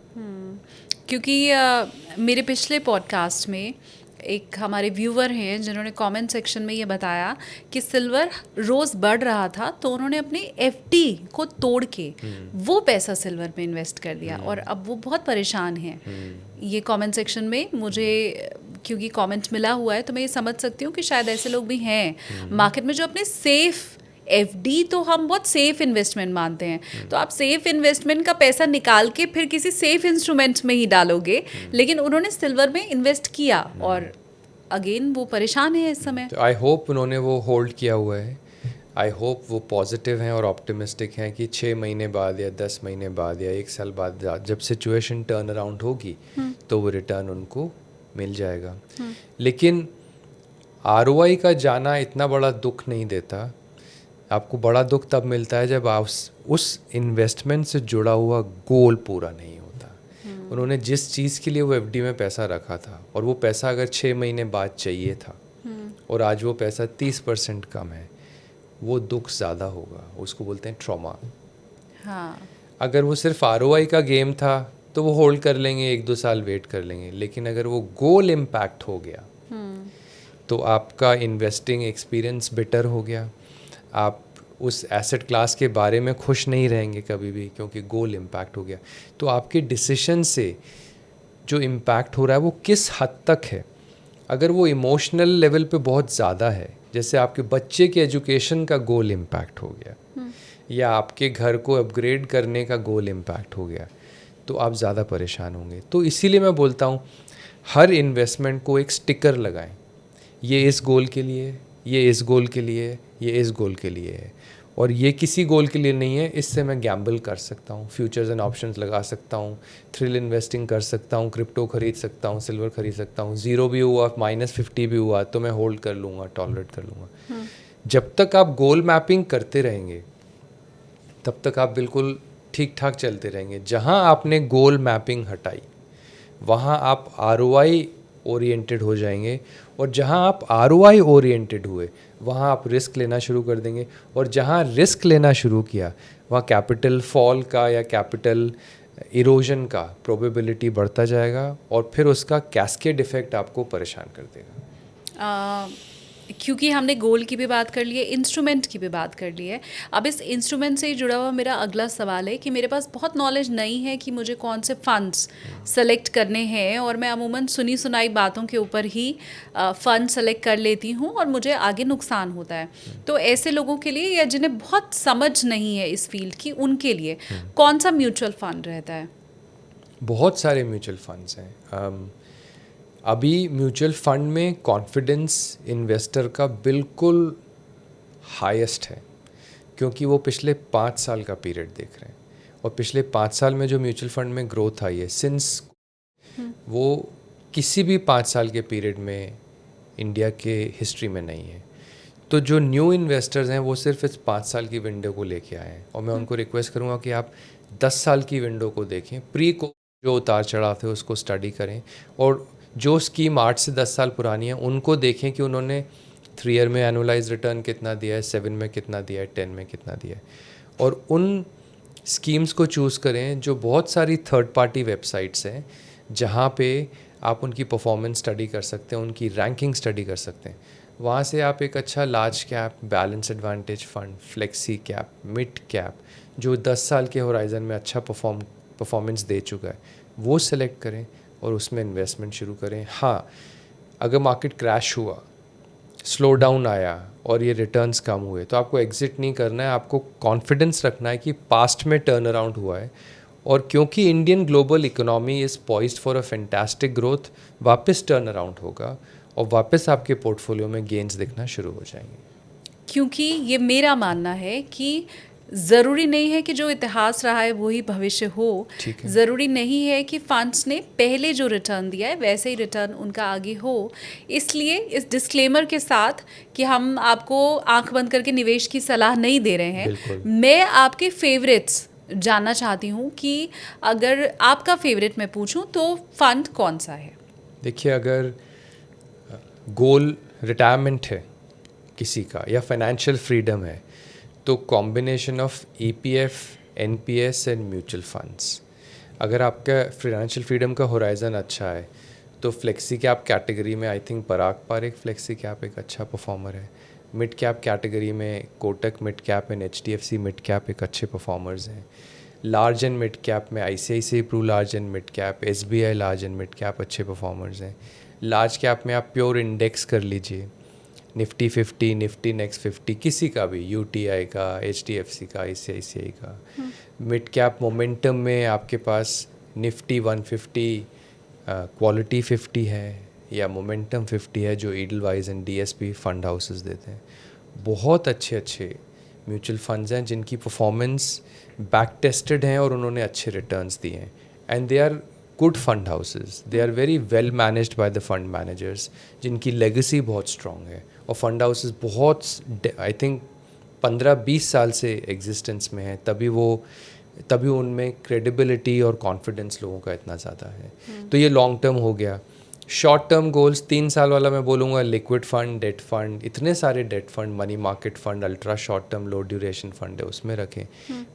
क्योंकि मेरे पिछले पॉडकास्ट में एक हमारे व्यूवर हैं जिन्होंने कमेंट सेक्शन में ये बताया कि सिल्वर रोज़ बढ़ रहा था तो उन्होंने अपनी FD को तोड़ के वो पैसा सिल्वर में इन्वेस्ट कर दिया और अब वो बहुत परेशान हैं। ये कमेंट सेक्शन में मुझे, क्योंकि कमेंट मिला हुआ है तो मैं ये समझ सकती हूँ कि शायद ऐसे लोग भी हैं मार्केट में जो अपने सेफ FD तो हम बहुत सेफ इन्वेस्टमेंट मानते हैं, तो आप सेफ इन्वेस्टमेंट का पैसा निकाल के फिर किसी सेफ इंस्ट्रूमेंट में ही डालोगे, लेकिन उन्होंने सिल्वर में इन्वेस्ट किया और अगेन वो परेशान है इस समय। तो आई होप उन्होंने वो होल्ड किया हुआ है, आई होप वो पॉजिटिव हैं और ऑप्टिमिस्टिक हैं कि 6 महीने बाद या 10 महीने बाद या 1 साल बाद जब सिचुएशन टर्न अराउंड होगी तो वो रिटर्न उनको मिल जाएगा। लेकिन ROI का जाना इतना बड़ा दुख नहीं देता। आपको बड़ा दुख तब मिलता है जब आप उस इन्वेस्टमेंट से जुड़ा हुआ गोल पूरा नहीं होता। उन्होंने जिस चीज़ के लिए वो FD में पैसा रखा था और वो पैसा अगर 6 महीने बाद चाहिए था और आज वो पैसा 30% कम है, वो दुख ज़्यादा होगा। उसको बोलते हैं ट्रॉमा। हाँ। अगर वो सिर्फ ROI का गेम था तो वो होल्ड कर लेंगे, 1-2 साल वेट कर लेंगे। लेकिन अगर वो गोल इम्पैक्ट हो गया तो आपका इन्वेस्टिंग एक्सपीरियंस बेटर हो गया। आप उस एसेट क्लास के बारे में खुश नहीं रहेंगे कभी भी, क्योंकि गोल इम्पैक्ट हो गया। तो आपके डिसीजन से जो इम्पैक्ट हो रहा है वो किस हद तक है। अगर वो इमोशनल लेवल पे बहुत ज़्यादा है, जैसे आपके बच्चे के एजुकेशन का गोल इम्पैक्ट हो गया या आपके घर को अपग्रेड करने का गोल इम्पैक्ट हो गया, तो आप ज़्यादा परेशान होंगे। तो इसीलिए मैं बोलता हूँ हर इन्वेस्टमेंट को एक स्टिकर लगाएं, ये इस गोल के लिए, ये इस गोल के लिए, ये इस गोल के लिए है, और ये किसी गोल के लिए नहीं है। इससे मैं गैम्बल कर सकता हूँ, फ्यूचर्स एंड ऑप्शंस लगा सकता हूँ, थ्रिल इन्वेस्टिंग कर सकता हूँ, क्रिप्टो खरीद सकता हूँ, सिल्वर खरीद सकता हूँ। 0 भी हुआ, -50 भी हुआ तो मैं होल्ड कर लूँगा, टॉलरेट कर लूँगा। जब तक आप गोल मैपिंग करते रहेंगे तब तक आप बिल्कुल ठीक ठाक चलते रहेंगे। जहाँ आपने गोल मैपिंग हटाई वहाँ आप ROI ओरिएंटेड हो जाएंगे, और जहाँ आप ROI ओरिएंटेड हुए वहाँ आप रिस्क लेना शुरू कर देंगे, और जहाँ रिस्क लेना शुरू किया वहाँ कैपिटल फॉल का या कैपिटल इरोजन का प्रोबेबिलिटी बढ़ता जाएगा, और फिर उसका कैस्केड इफेक्ट आपको परेशान कर देगा। क्योंकि हमने गोल की भी बात कर ली है, इंस्ट्रूमेंट की भी बात कर ली है। अब इस इंस्ट्रूमेंट से ही जुड़ा हुआ मेरा अगला सवाल है कि मेरे पास बहुत नॉलेज नहीं है कि मुझे कौन से फंड्स सेलेक्ट करने हैं, और मैं अमूमन सुनी सुनाई बातों के ऊपर ही फ़ंड सेलेक्ट कर लेती हूँ और मुझे आगे नुकसान होता है। तो ऐसे लोगों के लिए, या जिन्हें बहुत समझ नहीं है इस फील्ड की, उनके लिए कौन सा म्यूचुअल फंड रहता है? बहुत सारे म्यूचुअल फंड्स हैं। अभी म्यूचुअल फंड में कॉन्फिडेंस इन्वेस्टर का बिल्कुल हाईएस्ट है, क्योंकि वो पिछले 5 साल का पीरियड देख रहे हैं, और पिछले 5 साल में जो म्यूचुअल फंड में ग्रोथ आई है सिंस, वो किसी भी 5 साल के पीरियड में इंडिया के हिस्ट्री में नहीं है। तो जो न्यू इन्वेस्टर्स हैं वो सिर्फ इस 5 साल की विंडो को लेके आए हैं, और मैं उनको रिक्वेस्ट करूँगा कि आप 10 साल की विंडो को देखें, प्री को जो उतार चढ़ाव थे उसको स्टडी करें, और जो स्कीम 8 से 10 साल पुरानी है उनको देखें कि उन्होंने 3 ईयर में एनुअलाइज रिटर्न कितना दिया है, 7 में कितना दिया है, 10 में कितना दिया है, और उन स्कीम्स को चूज़ करें। जो बहुत सारी थर्ड पार्टी वेबसाइट्स हैं जहाँ पे आप उनकी परफॉर्मेंस स्टडी कर सकते हैं, उनकी रैंकिंग स्टडी कर सकते हैं। वहाँ से आप एक अच्छा large cap, balance advantage fund, flexi cap, mid cap, जो 10 साल के होराइज़न में अच्छा परफॉर्मेंस दे चुका है, वो सेलेक्ट करें और उसमें इन्वेस्टमेंट शुरू करें। हाँ, अगर मार्केट क्रैश हुआ, स्लो डाउन आया और ये रिटर्न्स कम हुए, तो आपको एग्जिट नहीं करना है, आपको कॉन्फिडेंस रखना है कि पास्ट में टर्न अराउंड हुआ है, और क्योंकि Indian global economy is poised for a fantastic growth, वापस टर्न अराउंड होगा और वापस आपके पोर्टफोलियो में गेन्स दिखना शुरू हो जाएंगे। क्योंकि ये मेरा मानना है कि ज़रूरी नहीं है कि जो इतिहास रहा है वही भविष्य हो। ज़रूरी नहीं है कि फंड्स ने पहले जो रिटर्न दिया है वैसे ही रिटर्न उनका आगे हो। इसलिए इस डिस्क्लेमर के साथ कि हम आपको आंख बंद करके निवेश की सलाह नहीं दे रहे हैं, मैं आपके फेवरेट्स जानना चाहती हूँ कि अगर आपका फेवरेट मैं पूछूँ तो फंड कौन सा है? देखिए, अगर गोल रिटायरमेंट है किसी का या फाइनेंशियल फ्रीडम है, तो combination of EPF, NPS and mutual funds. अगर आपका फाइनेंशियल फ्रीडम का होराइज़न अच्छा है तो फ्लेक्सी कैप कैटेगरी में I think Parag Parikh flexi cap एक अच्छा परफॉर्मर है। मिड कैप कैटेगरी में Kotak mid cap and HDFC mid cap एक अच्छे परफॉर्मर्स हैं। लार्ज एंड मिड कैप में ICICI Pru large and mid cap, SBI large and mid cap अच्छे परफॉर्मर्स हैं। लार्ज कैप में आप प्योर इंडेक्स कर लीजिए, निफ्टी 50, निफ्टी नेक्स्ट 50, किसी का भी, UTI का, HDFC का, ICICI का। मिड कैप मोमेंटम में आपके पास निफ्टी 150, क्वालिटी 50 है, या मोमेंटम 50 है, जो Edelweiss and DSP fund houses देते हैं। बहुत अच्छे अच्छे म्यूचुअल फंड्स हैं जिनकी परफॉर्मेंस बैक टेस्टेड हैं और उन्होंने अच्छे रिटर्न्स दिए हैं, and they are good fund houses, they are very well managed by the fund managers, जिनकी लेगेसी बहुत स्ट्रॉन्ग है, और फंड हाउसेस बहुत आई थिंक 15-20 साल से एग्जिस्टेंस में है, तभी उनमें क्रेडिबिलिटी और कॉन्फिडेंस लोगों का इतना ज़्यादा है। तो ये लॉन्ग टर्म हो गया। शॉर्ट टर्म गोल्स 3 साल वाला मैं बोलूँगा लिक्विड फंड, डेट फंड, इतने सारे debt fund, money market fund, ultra short term low duration fund है उसमें रखें।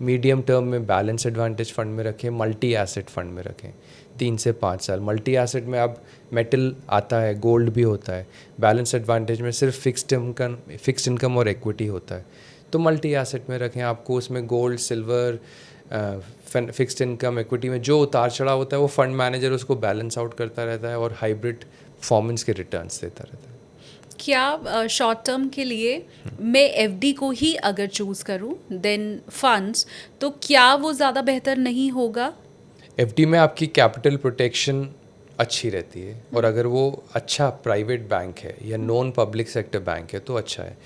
मीडियम टर्म में बैलेंस एडवांटेज फंड में रखें, मल्टी एसेट फंड में रखें 3 से 5 साल। मल्टी एसेट में अब मेटल आता है, गोल्ड भी होता है। बैलेंस एडवांटेज में सिर्फ फिक्स्ड इनकम और इक्विटी होता है। तो मल्टी एसेट में रखें, आपको उसमें gold, silver, fixed income, equity में जो उतार चढ़ाव होता है वो फंड मैनेजर उसको बैलेंस आउट करता रहता है और हाइब्रिड परफॉर्मेंस के रिटर्न्स देता रहता है। क्या शॉर्ट टर्म के लिए मैं FD को ही अगर चूज़ करूं देन फंड्स, तो क्या वो ज़्यादा बेहतर नहीं होगा? FD में आपकी कैपिटल प्रोटेक्शन अच्छी रहती है, और अगर वो अच्छा प्राइवेट बैंक है या नॉन पब्लिक सेक्टर बैंक है तो अच्छा है।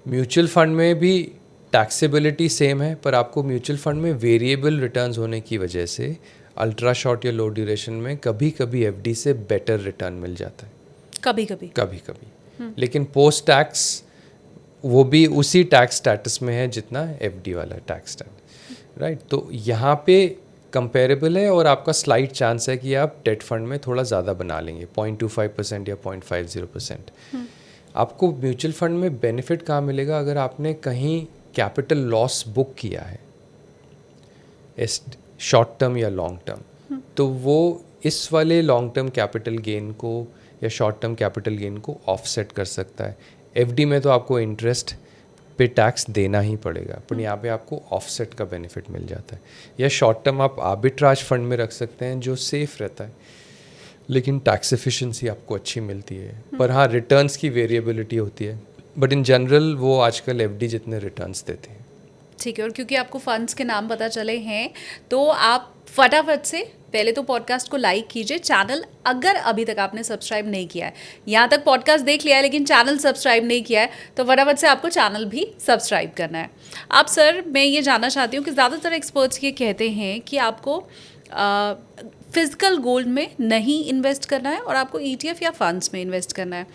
म्यूचुअल फंड में भी टैक्सेबिलिटी सेम है, पर आपको म्यूचुअल फंड में वेरिएबल रिटर्न्स होने की वजह से अल्ट्रा शॉर्ट या लो ड्यूरेशन में कभी कभी FD से बेटर रिटर्न मिल जाता है, कभी कभी। लेकिन पोस्ट टैक्स वो भी उसी टैक्स स्टेटस में है जितना एफडी वाला टैक्स स्टेटस, राइट। तो यहाँ पे कंपेरेबल है और आपका स्लाइट चांस है कि आप डेट फंड में थोड़ा ज़्यादा बना लेंगे, 0.25% या 0.50%। आपको म्यूचुअल फंड में बेनिफिट कहाँ मिलेगा? अगर आपने कहीं कैपिटल लॉस बुक किया है शॉर्ट टर्म या लॉन्ग टर्म, तो वो इस वाले लॉन्ग टर्म कैपिटल गेन को या शॉर्ट टर्म कैपिटल गेन को ऑफसेट कर सकता है। एफडी में तो आपको इंटरेस्ट पे टैक्स देना ही पड़ेगा, पर यहाँ पे आपको ऑफसेट का बेनिफिट मिल जाता है। या शॉर्ट टर्म आप आर्बिट्राज फंड में रख सकते हैं जो सेफ रहता है, लेकिन टैक्स एफिशिएंसी आपको अच्छी मिलती है। पर हाँ, रिटर्न्स की वेरिएबिलिटी होती है, बट इन जनरल वो आजकल एफडी जितने रिटर्न्स देते हैं। ठीक है, और क्योंकि आपको फंड्स के नाम पता चले हैं तो आप फटाफट से पहले तो पॉडकास्ट को लाइक कीजिए। चैनल अगर अभी तक आपने सब्सक्राइब नहीं किया है, यहाँ तक पॉडकास्ट देख लिया है लेकिन चैनल सब्सक्राइब नहीं किया है, तो फटाफट से आपको चैनल भी सब्सक्राइब करना है। आप सर, मैं ये जानना चाहती हूँ कि ज़्यादातर एक्सपर्ट्स ये कहते हैं कि आपको फिजिकल गोल्ड में नहीं इन्वेस्ट करना है और आपको ETF या फंड्स में इन्वेस्ट करना है।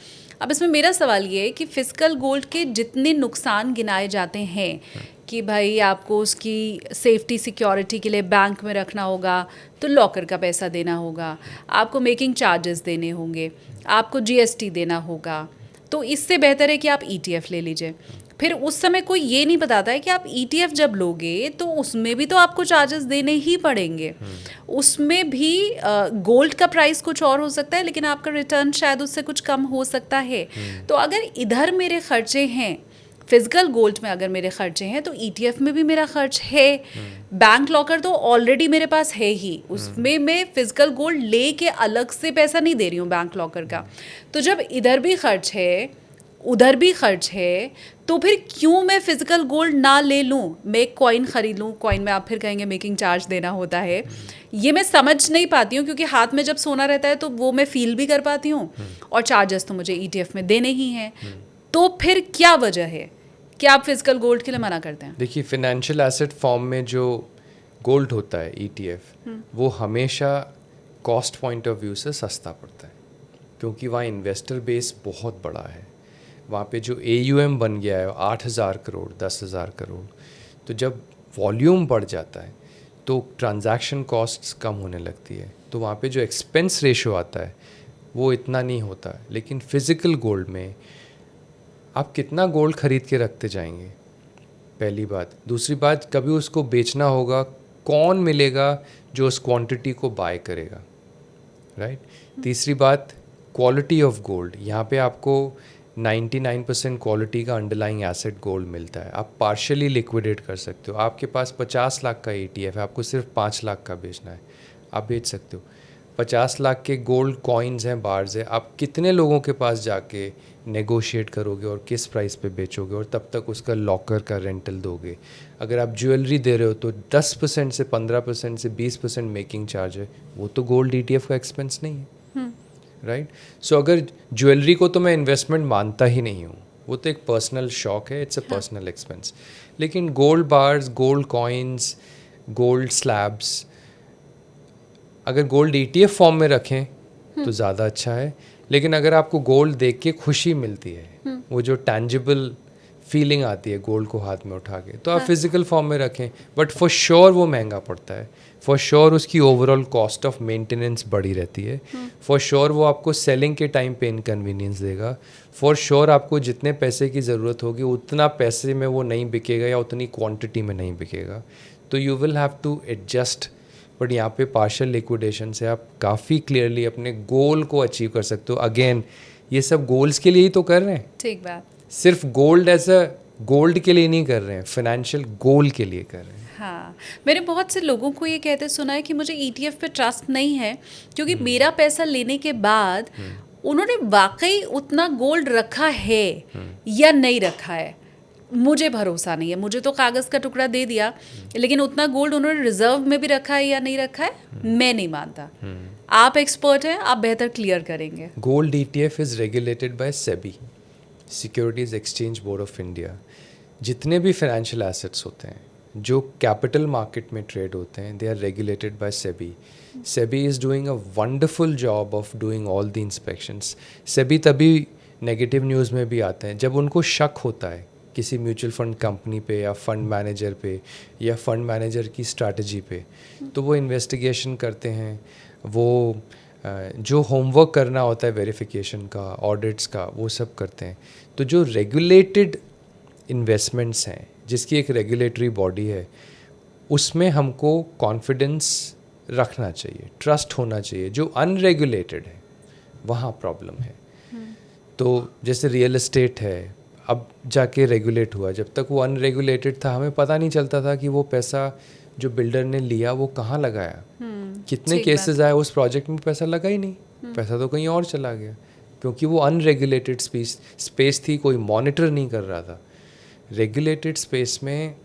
अब इसमें मेरा सवाल ये है कि फिजिकल गोल्ड के जितने नुकसान गिनाए जाते हैं कि भाई आपको उसकी सेफ्टी सिक्योरिटी के लिए बैंक में रखना होगा तो लॉकर का पैसा देना होगा, आपको मेकिंग चार्जेस देने होंगे, आपको GST देना होगा, तो इससे बेहतर है कि आप ETF ले लीजिए। फिर उस समय कोई ये नहीं बताता है कि आप ETF जब लोगे तो उसमें भी तो आपको चार्जेस देने ही पड़ेंगे। उसमें भी गोल्ड का प्राइस कुछ और हो सकता है लेकिन आपका रिटर्न शायद उससे कुछ कम हो सकता है। तो अगर इधर मेरे खर्चे हैं, फिजिकल गोल्ड में अगर मेरे खर्चे हैं, तो ETF में भी मेरा खर्च है। बैंक लॉकर तो ऑलरेडी मेरे पास है ही, उसमें मैं फिजिकल गोल्ड ले के अलग से पैसा नहीं दे रही हूँ बैंक लॉकर का। तो जब इधर भी खर्च है उधर भी खर्च है, तो फिर क्यों मैं फिजिकल गोल्ड ना ले लूँ, मैं एक कॉइन खरीद लूँ। कॉइन में आप फिर कहेंगे मेकिंग चार्ज देना होता है, ये मैं समझ नहीं पाती हूँ, क्योंकि हाथ में जब सोना रहता है तो वो मैं फील भी कर पाती हूँ और चार्जेस तो मुझे ETF में देने ही हैं। तो फिर क्या वजह है कि आप फिजिकल गोल्ड के लिए मना करते हैं? देखिए, फिनेंशियल एसेट फॉर्म में जो गोल्ड होता है ETF, वो हमेशा कॉस्ट पॉइंट ऑफ व्यू से सस्ता पड़ता है, क्योंकि वहाँ इन्वेस्टर बेस बहुत बड़ा है। वहाँ पे जो AUM बन गया है 8,000 करोड़ 10,000 करोड़, तो जब वॉल्यूम बढ़ जाता है तो ट्रांजैक्शन कॉस्ट्स कम होने लगती है, तो वहाँ पे जो एक्सपेंस रेशो आता है वो इतना नहीं होता। लेकिन फिज़िकल गोल्ड में आप कितना गोल्ड खरीद के रखते जाएंगे, पहली बात। दूसरी बात, कभी उसको बेचना होगा, कौन मिलेगा जो उस क्वांटिटी को बाय करेगा, राइट। तीसरी बात, क्वालिटी ऑफ गोल्ड। यहाँ पे आपको 99% क्वालिटी का अंडरलाइंग एसेट गोल्ड मिलता है। आप पार्शियली लिक्विडेट कर सकते हो। आपके पास 50 लाख का ETF है, आपको सिर्फ 5 लाख का बेचना है, आप बेच सकते हो। 50 लाख के गोल्ड कॉइन्स हैं, बार्स हैं, आप कितने लोगों के पास जाके नेगोशिएट करोगे और किस प्राइस पे बेचोगे, और तब तक उसका लॉकर का रेंटल दोगे। अगर आप ज्वेलरी दे रहे हो तो 10% से 15% से 20% मेकिंग चार्ज है, वो तो गोल्ड ETF का एक्सपेंस नहीं है, राइट। सो अगर ज्वेलरी को तो मैं इन्वेस्टमेंट मानता ही नहीं हूँ, वो तो एक पर्सनल शौक है, इट्स अ पर्सनल एक्सपेंस। लेकिन gold bars, gold coins, gold slabs, अगर गोल्ड ETF फॉर्म में रखें तो ज़्यादा अच्छा है। लेकिन अगर आपको गोल्ड देख के खुशी मिलती है, वो जो टैंजिबल फीलिंग आती है गोल्ड को हाथ में उठा के, तो आप फिजिकल फॉर्म में रखें। बट फॉर श्योर वो महंगा पड़ता है, फॉर श्योर उसकी ओवरऑल कॉस्ट ऑफ मेंटेनेंस बढ़ी रहती है, फॉर श्योर वो आपको सेलिंग के टाइम पे इनकन्वीनियंस देगा, फॉर श्योर आपको जितने पैसे की ज़रूरत होगी उतना पैसे में वो नहीं बिकेगा या उतनी क्वांटिटी में नहीं बिकेगा, तो you will have to adjust. But यहाँ पे पार्शियल लिक्विडेशन से आप काफ़ी क्लियरली अपने गोल को अचीव कर सकते हो। अगेन, ये सब गोल्स के लिए ही तो कर रहे हैं, ठीक बात। सिर्फ गोल्ड एज अ गोल्ड के लिए नहीं कर रहे हैं, फाइनेंशियल गोल के लिए कर रहे हैं। हाँ, मैंने बहुत से लोगों को ये कहते सुना है कि मुझे ETF पे ट्रस्ट नहीं है, क्योंकि मेरा पैसा लेने के बाद उन्होंने वाकई उतना गोल्ड रखा है या नहीं रखा है, मुझे भरोसा नहीं है। मुझे तो कागज़ का टुकड़ा दे दिया, लेकिन उतना गोल्ड उन्होंने रिजर्व में भी रखा है या नहीं रखा है, मैं नहीं मानता। आप एक्सपर्ट हैं, आप बेहतर क्लियर करेंगे। Gold ETF is regulated by SEBI, securities exchange board of India. जितने भी फाइनेंशियल एसेट्स होते हैं जो कैपिटल मार्केट में ट्रेड होते हैं, they are regulated by SEBI. SEBI is doing a wonderful job of doing all the inspections. SEBI तभी नेगेटिव न्यूज़ में भी आते हैं जब उनको शक होता है किसी म्यूचुअल फंड कंपनी पे या फंड मैनेजर पे या फंड मैनेजर की स्ट्रैटेजी पे, तो वो इन्वेस्टिगेशन करते हैं, वो जो होमवर्क करना होता है वेरिफिकेशन का, ऑडिट्स का, वो सब करते हैं। तो जो रेगुलेटेड इन्वेस्टमेंट्स हैं, जिसकी एक रेगुलेटरी बॉडी है, उसमें हमको कॉन्फिडेंस रखना चाहिए, ट्रस्ट होना चाहिए। जो अनरेगुलेटेड है वहाँ प्रॉब्लम है। तो जैसे रियल एस्टेट है, अब जाके रेगुलेट हुआ, जब तक वो अनरेगुलेटेड था हमें पता नहीं चलता था कि वो पैसा जो बिल्डर ने लिया वो कहाँ लगाया। कितने केसेस आए उस प्रोजेक्ट में पैसा लगा ही नहीं, पैसा तो कहीं और चला गया, क्योंकि वो अनरेगुलेटेड स्पेस थी, कोई मॉनिटर नहीं कर रहा था। रेगुलेटेड स्पेस में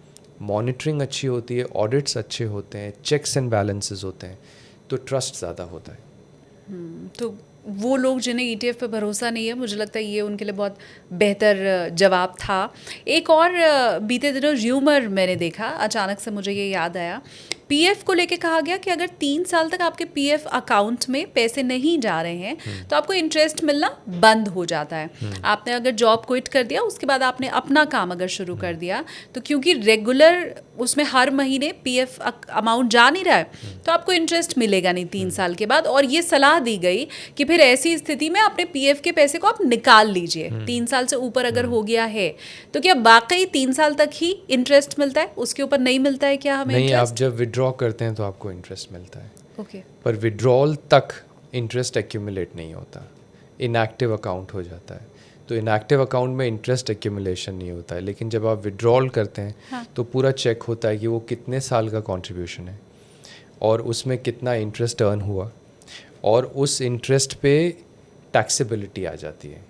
मॉनिटरिंग अच्छी होती है, ऑडिट्स अच्छे होते हैं, चेक्स एंड बैलेंसेस होते हैं, तो ट्रस्ट ज़्यादा होता है। तो वो लोग जिन्हें ETF पे भरोसा नहीं है, मुझे लगता है ये उनके लिए बहुत बेहतर जवाब था। एक और बीते दिनों र्यूमर मैंने देखा, अचानक से मुझे ये याद आया। PF को लेके कहा गया कि अगर 3 साल तक आपके PF अकाउंट में पैसे नहीं जा रहे हैं तो आपको इंटरेस्ट मिलना बंद हो जाता है। आपने अगर जॉब क्विट कर दिया, उसके बाद आपने अपना काम अगर शुरू कर दिया, तो क्योंकि रेगुलर उसमें हर महीने PF अमाउंट जा नहीं रहा है, तो आपको इंटरेस्ट मिलेगा नहीं 3 साल के बाद। और ये सलाह दी गई कि फिर ऐसी स्थिति में अपने PF के पैसे को आप निकाल लीजिए, 3 साल से ऊपर अगर हो गया है तो। क्या वाकई 3 साल तक ही इंटरेस्ट मिलता है, उसके ऊपर नहीं मिलता है क्या हमें? नहीं, आप जब विड्रॉ करते हैं तो आपको इंटरेस्ट मिलता है। ओके। पर विड्रॉल तक इंटरेस्ट एक्यूमुलेट नहीं होता, इनएक्टिव अकाउंट हो जाता है। तो इनएक्टिव अकाउंट में इंटरेस्ट एक्यूमुलेशन नहीं होता है, लेकिन जब आप विड्रॉल करते हैं तो पूरा चेक होता है कि वो कितने साल का कंट्रीब्यूशन है और उसमें कितना इंटरेस्ट अर्न हुआ, और उस इंटरेस्ट पे टैक्सेबिलिटी आ जाती है।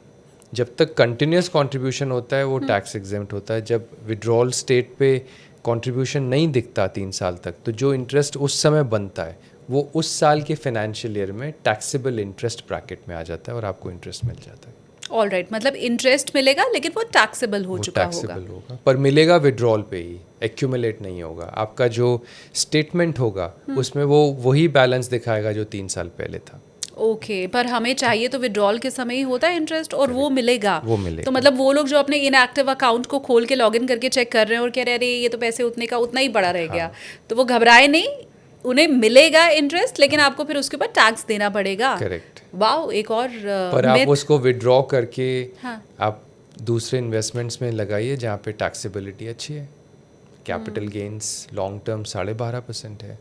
जब तक कंटिन्यूस कंट्रीब्यूशन होता है वो टैक्स एग्जेम्प्ट होता है। जब विड्रॉल स्टेट पे कंट्रीब्यूशन नहीं दिखता 3 साल तक, तो जो इंटरेस्ट उस समय बनता है वो उस साल के फाइनेंशियल ईयर में टैक्सेबल इंटरेस्ट ब्रैकेट में आ जाता है और आपको इंटरेस्ट मिल जाता है। ऑलराइट, मतलब इंटरेस्ट मिलेगा लेकिन वो टैक्सेबल हो चुका होगा, पर मिलेगा विड्रॉल पे ही, एक्यूमुलेट नहीं होगा। आपका जो स्टेटमेंट होगा उसमें वो वही बैलेंस दिखाएगा जो 3 साल पहले था। ओके, पर हमें चाहिए तो विड्रॉल के समय ही होता है इंटरेस्ट, और वो मिलेगा। मिलेगा। तो मतलब वो लोग जो अपने इनएक्टिव अकाउंट को खोल के लॉगिन करके चेक कर रहे हैं और कह रहे हैं अरे ये तो पैसे उतने का उतना ही पड़ा रह गया, तो वो घबराए नहीं, उन्हें मिलेगा इंटरेस्ट, लेकिन आपको फिर उसके ऊपर टैक्स देना पड़ेगा। करेक्ट। वाओ, एक और पर आप उसको विड्रॉ करके हाँ। आप दूसरे इन्वेस्टमेंट्स में लगाइए जहाँ पे टैक्सेबिलिटी अच्छी है। कैपिटल गेन्स लॉन्ग टर्म 12.5% है,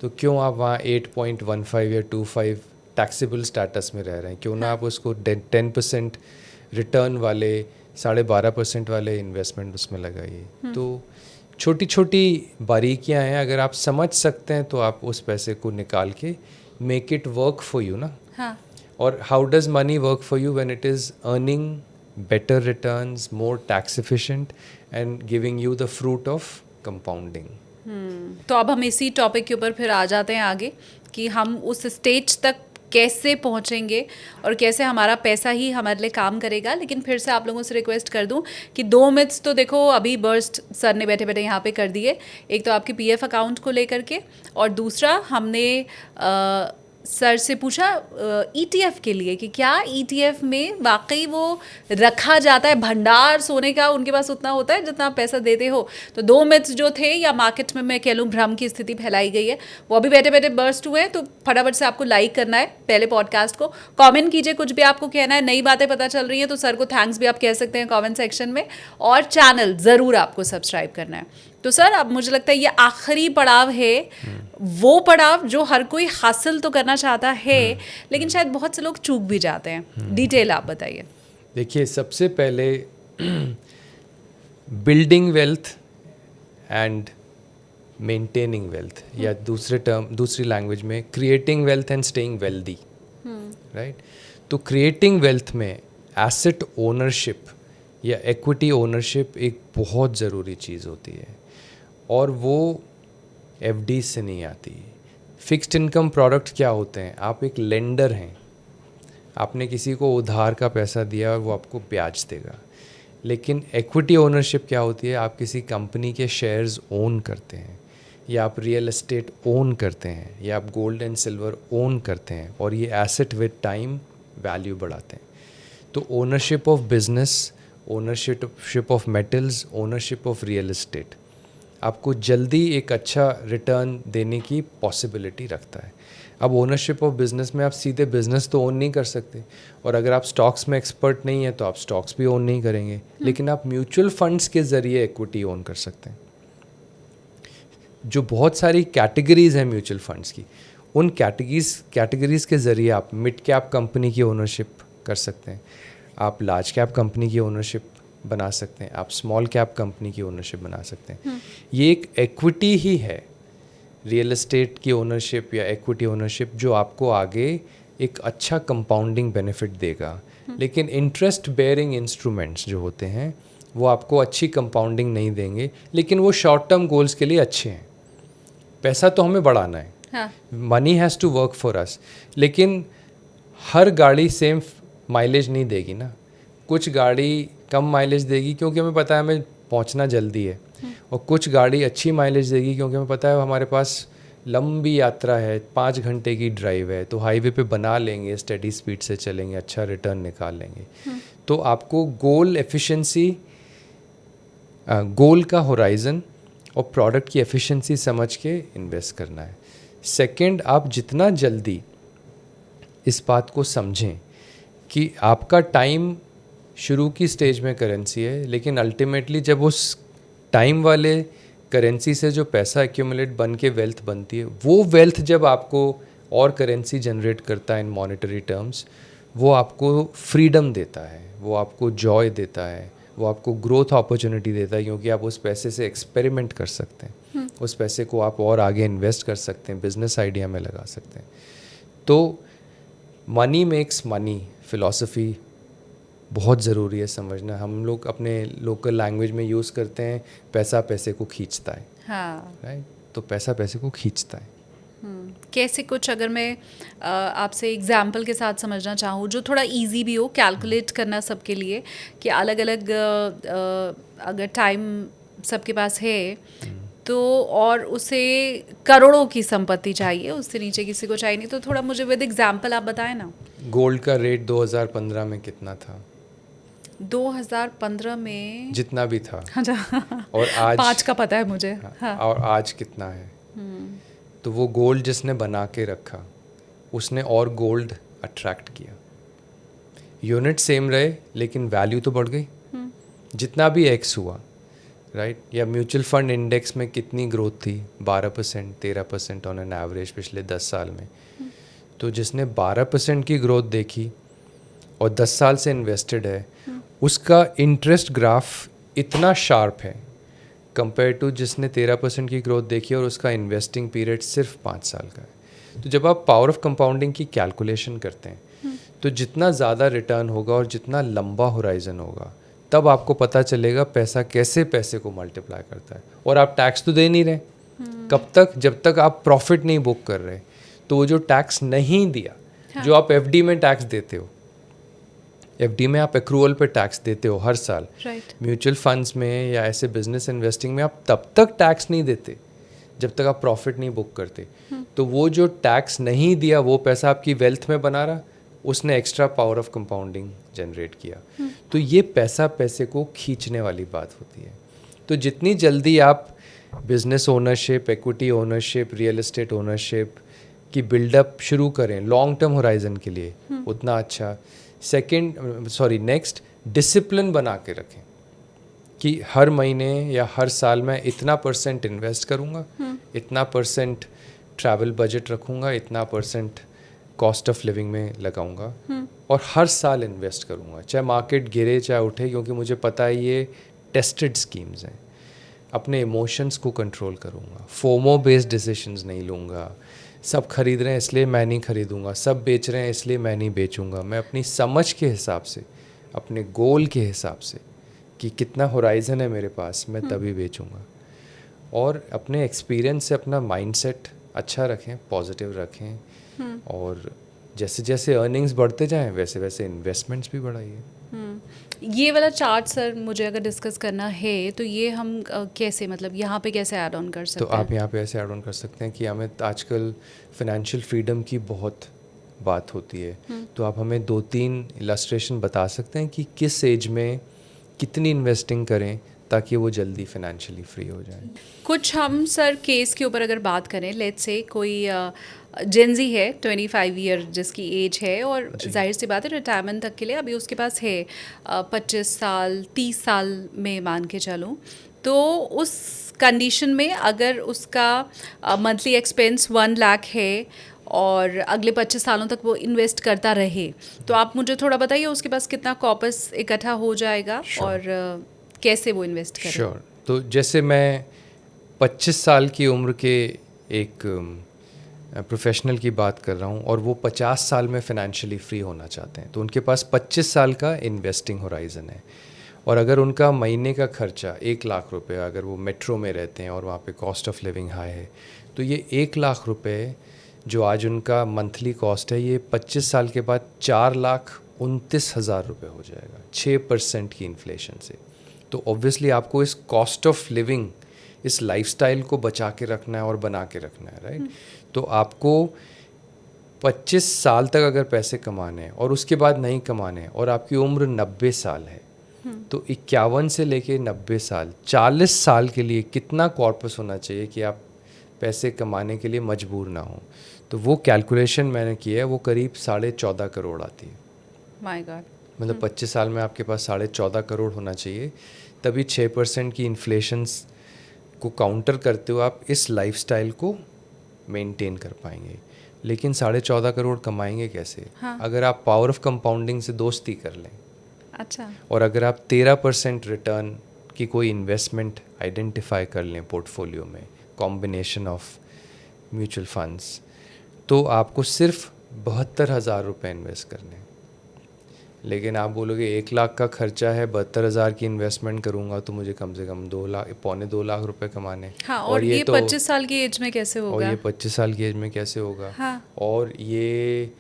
तो क्यों आप वहाँ 8.15 या 25 टैक्सेबल स्टेटस में रह रहे हैं? क्यों ना आप उसको 10% रिटर्न वाले 12.5% वाले इन्वेस्टमेंट उसमें लगाइए। तो छोटी छोटी बारीकियां हैं, अगर आप समझ सकते हैं तो आप उस पैसे को निकाल के make it work for you ना। हाँ। और how does money work for you? When it is earning better returns, more tax efficient and giving you the fruit of compounding. तो अब हम इसी टॉपिक के ऊपर फिर आ जाते हैं आगे कि हम उस स्टेज तक कैसे पहुंचेंगे और कैसे हमारा पैसा ही हमारे लिए काम करेगा। लेकिन फिर से आप लोगों से रिक्वेस्ट कर दूं कि 2 मिथ्स तो देखो अभी बर्स्ट सर ने बैठे बैठे यहाँ पे कर दिए। एक तो आपके PF अकाउंट को लेकर के, और दूसरा हमने सर से पूछा ETF के लिए कि क्या ETF में वाकई वो रखा जाता है, भंडार सोने का उनके पास उतना होता है जितना आप पैसा देते हो। तो 2 मिथ्स जो थे, या मार्केट में मैं कह लूँ भ्रम की स्थिति फैलाई गई है, वो अभी बैठे बैठे बर्स्ट हुए हैं। तो फटाफट से आपको लाइक करना है पहले पॉडकास्ट को, कमेंट कीजिए कुछ भी आपको कहना है, नई बातें पता चल रही हैं तो सर को थैंक्स भी आप कह सकते हैं कमेंट सेक्शन में, और चैनल ज़रूर आपको सब्सक्राइब करना है। तो सर अब मुझे लगता है ये आखिरी पड़ाव है, वो पड़ाव जो हर कोई हासिल तो करना चाहता है लेकिन शायद बहुत से लोग चूक भी जाते हैं। डिटेल आप बताइए। देखिए, सबसे पहले building wealth and maintaining wealth, या दूसरी लैंग्वेज में creating wealth and staying wealthy, right. तो क्रिएटिंग वेल्थ में एसेट ओनरशिप या इक्विटी ओनरशिप एक बहुत ज़रूरी चीज़ होती है, और वो FD से नहीं आती। फिक्स्ड इनकम प्रोडक्ट क्या होते हैं? आप एक लेंडर हैं, आपने किसी को उधार का पैसा दिया और वो आपको ब्याज देगा। लेकिन इक्विटी ओनरशिप क्या होती है? आप किसी कंपनी के शेयर्स ओन करते हैं, या आप रियल एस्टेट ओन करते हैं, या आप गोल्ड एंड सिल्वर ओन करते हैं, और ये एसेट विद टाइम वैल्यू बढ़ाते हैं। तो ownership of business ownership of metals, ownership of real estate आपको जल्दी एक अच्छा रिटर्न देने की पॉसिबिलिटी रखता है। अब ओनरशिप ऑफ बिज़नेस में आप सीधे बिज़नेस तो ओन नहीं कर सकते, और अगर आप स्टॉक्स में एक्सपर्ट नहीं है तो आप स्टॉक्स भी ओन नहीं करेंगे, लेकिन आप म्यूचुअल फंड्स के ज़रिए इक्विटी ओन कर सकते हैं। जो बहुत सारी कैटेगरीज हैं म्यूचुअल फंड्स की, उन कैटेगरीज के ज़रिए आप मिड कैप कंपनी की ओनरशिप कर सकते हैं, आप लार्ज कैप कंपनी की ओनरशिप बना सकते हैं, आप स्मॉल कैप कंपनी की ओनरशिप बना सकते हैं। ये एक इक्विटी ही है, रियल एस्टेट की ओनरशिप या इक्विटी ओनरशिप, जो आपको आगे एक अच्छा कंपाउंडिंग बेनिफिट देगा। लेकिन इंटरेस्ट बेयरिंग इंस्ट्रूमेंट्स जो होते हैं वो आपको अच्छी कंपाउंडिंग नहीं देंगे, लेकिन वो शॉर्ट टर्म गोल्स के लिए अच्छे हैं। पैसा तो हमें बढ़ाना है, money has to work for us, लेकिन हर गाड़ी सेम माइलेज नहीं देगी ना। कुछ गाड़ी कम माइलेज देगी क्योंकि हमें पता है हमें पहुंचना जल्दी है, और कुछ गाड़ी अच्छी माइलेज देगी क्योंकि हमें पता है हमारे पास लंबी यात्रा है, 5 घंटे की ड्राइव है, तो हाईवे पे बना लेंगे, स्टेडी स्पीड से चलेंगे, अच्छा रिटर्न निकाल लेंगे। तो आपको गोल एफिशिएंसी, गोल का होराइजन और प्रोडक्ट की एफिशिएंसी समझ के इन्वेस्ट करना है। सेकंड, आप जितना जल्दी इस बात को समझें कि आपका टाइम शुरू की स्टेज में करेंसी है, लेकिन अल्टीमेटली जब उस टाइम वाले करेंसी से जो पैसा एक्यूमुलेट बन के वेल्थ बनती है, वो वेल्थ जब आपको और करेंसी जनरेट करता है इन मॉनेटरी टर्म्स, वो आपको फ्रीडम देता है, वो आपको जॉय देता है, वो आपको ग्रोथ अपॉर्चुनिटी देता है, क्योंकि आप उस पैसे से एक्सपेरिमेंट कर सकते हैं, उस पैसे को आप और आगे इन्वेस्ट कर सकते हैं, बिजनेस आइडिया में लगा सकते हैं। तो मनी मेक्स मनी फिलॉसफी बहुत ज़रूरी है समझना। हम लोग अपने लोकल लैंग्वेज में यूज़ करते हैं, पैसा पैसे को खींचता है। हाँ, राइट, तो पैसा पैसे को खींचता है। कैसे कुछ अगर मैं आपसे एग्जाम्पल के साथ समझना चाहूँ जो थोड़ा इजी भी हो कैलकुलेट करना सबके लिए, कि अलग अलग अगर टाइम सबके पास है तो, और उसे करोड़ों की संपत्ति चाहिए, उससे नीचे किसी को चाहिए नहीं, तो थोड़ा मुझे विद एग्जाम्पल आप बताएं ना। गोल्ड का रेट 2015 में कितना था? 2015 में जितना भी था। अच्छा, और आज 5 का पता है मुझे। हाँ। और आज कितना है? तो वो गोल्ड जिसने बना के रखा, उसने और गोल्ड अट्रैक्ट किया। यूनिट सेम रहे लेकिन वैल्यू तो बढ़ गई। जितना भी एक्स हुआ, राइट, या म्यूचुअल फंड इंडेक्स में कितनी ग्रोथ थी? 12% 13% ऑन एन एवरेज पिछले 10 साल में। तो जिसने 12% की ग्रोथ देखी और 10 साल से इन्वेस्टेड है, उसका इंटरेस्ट ग्राफ इतना शार्प है कंपेयर टू जिसने 13% की ग्रोथ देखी और उसका इन्वेस्टिंग पीरियड सिर्फ 5 साल का है। तो जब आप पावर ऑफ कंपाउंडिंग की कैलकुलेशन करते हैं, तो जितना ज़्यादा रिटर्न होगा और जितना लंबा होराइजन होगा, तब आपको पता चलेगा पैसा कैसे पैसे को मल्टीप्लाई करता है। और आप टैक्स तो दे नहीं रहे, कब तक? जब तक आप प्रॉफिट नहीं बुक कर रहे। तो वो जो टैक्स नहीं दिया, जो आप एफडी में टैक्स देते हो, एफडी में आप एक्रूअल पे टैक्स देते हो हर साल, म्यूचुअल फंड्स में या ऐसे बिजनेस इन्वेस्टिंग में आप तब तक टैक्स नहीं देते जब तक आप प्रॉफिट नहीं बुक करते। तो वो जो टैक्स नहीं दिया, वो पैसा आपकी वेल्थ में बना रहा, उसने extra power of compounding generate किया। तो ये पैसा पैसे को खींचने वाली बात होती है। तो जितनी जल्दी आप business ownership, equity ownership, real estate ownership की बिल्डअप शुरू करें लॉन्ग टर्म होराइजन के लिए, उतना अच्छा। नेक्स्ट, डिसिप्लिन बना के रखें कि हर महीने या हर साल मैं इतना % इन्वेस्ट करूँगा, इतना % ट्रैवल बजट रखूँगा, इतना % कॉस्ट ऑफ लिविंग में लगाऊंगा, और हर साल इन्वेस्ट करूँगा, चाहे मार्केट गिरे चाहे उठे, क्योंकि मुझे पता है ये टेस्टेड स्कीम्स हैं। अपने इमोशंस को कंट्रोल करूँगा, फोमो बेस्ड डिसीजंस नहीं लूँगा, सब खरीद रहे हैं इसलिए मैं नहीं खरीदूँगा, सब बेच रहे हैं इसलिए मैं नहीं बेचूँगा। मैं अपनी समझ के हिसाब से, अपने गोल के हिसाब से कि कितना होराइजन है मेरे पास, मैं तभी बेचूँगा। और अपने एक्सपीरियंस से अपना माइंडसेट अच्छा रखें, पॉजिटिव रखें, और जैसे जैसे अर्निंग्स बढ़ते जाएं वैसे वैसे इन्वेस्टमेंट्स भी बढ़ाइए। ये वाला चार्ट सर मुझे अगर डिस्कस करना है तो ये हम कैसे, मतलब यहाँ पे कैसे ऐड ऑन कर सकते हैं? तो आप यहाँ पे ऐसे ऐड ऑन कर सकते हैं कि हमें आजकल फाइनेंशियल फ्रीडम की बहुत बात होती है, तो आप हमें 2-3 इलस्ट्रेशन बता सकते हैं कि किस एज में कितनी इन्वेस्टिंग करें ताकि वो जल्दी फाइनेंशियली फ्री हो जाए। कुछ हम सर केस के ऊपर अगर बात करें, लेट्स से कोई जेंजी है 25 ईयर जिसकी एज है और जाहिर सी बात है रिटायरमेंट तक के लिए अभी उसके पास है 25 साल 30 साल में मान के चलूँ, तो उस कंडीशन में अगर उसका मंथली एक्सपेंस 1 लाख है और अगले 25 सालों तक वो इन्वेस्ट करता रहे, तो आप मुझे थोड़ा बताइए उसके पास कितना कॉपस इकट्ठा हो जाएगा और कैसे वो इन्वेस्ट करें। श्योर। तो जैसे मैं 25 साल की उम्र के एक प्रोफेशनल की बात कर रहा हूँ और वो 50 साल में फाइनेंशियली फ्री होना चाहते हैं, तो उनके पास 25 साल का इन्वेस्टिंग होराइज़न है। और अगर उनका महीने का खर्चा 1 लाख रुपए, अगर वो मेट्रो में रहते हैं और वहाँ पे कॉस्ट ऑफ लिविंग हाई है, तो ये 1 लाख रुपए जो आज उनका मंथली कॉस्ट है, ये 25 साल के बाद 4,29,000 रुपये हो जाएगा 6% की इन्फ्लेशन से। तो ऑब्वियसली आपको इस कॉस्ट ऑफ लिविंग, इस लाइफस्टाइल को बचा के रखना है और बना के रखना है, राइट। तो आपको 25 साल तक अगर पैसे कमाने हैं और उसके बाद नहीं कमाने हैं और आपकी उम्र 90 साल है, तो 51 से लेके 90 साल 40 साल के लिए कितना कॉर्पस होना चाहिए कि आप पैसे कमाने के लिए मजबूर ना हो। तो वो कैलकुलेशन मैंने की है, वो करीब 14.5 करोड़ आती है। My God. मतलब 25 साल में आपके पास 14.5 करोड़ होना चाहिए, तभी 6% की इन्फ्लेशंस को काउंटर करते हुए आप इस लाइफस्टाइल को मेंटेन कर पाएंगे। लेकिन 14.5 करोड़ कमाएंगे कैसे? हाँ। अगर आप पावर ऑफ कंपाउंडिंग से दोस्ती कर लें, अच्छा, और अगर आप 13% रिटर्न की कोई इन्वेस्टमेंट आइडेंटिफाई कर लें पोर्टफोलियो में, कॉम्बिनेशन ऑफ म्यूचुअल फंड्स, तो आपको सिर्फ 72,000 रुपये इन्वेस्ट करने। लेकिन आप बोलोगे 1 लाख का खर्चा है, 72,000 की इन्वेस्टमेंट करूंगा तो मुझे कम से कम 2 लाख, 2.25 लाख रुपए कमाने। हाँ, और ये 25 साल की एज में कैसे होगा? और ये 25 साल की एज में कैसे होगा? हाँ। और ये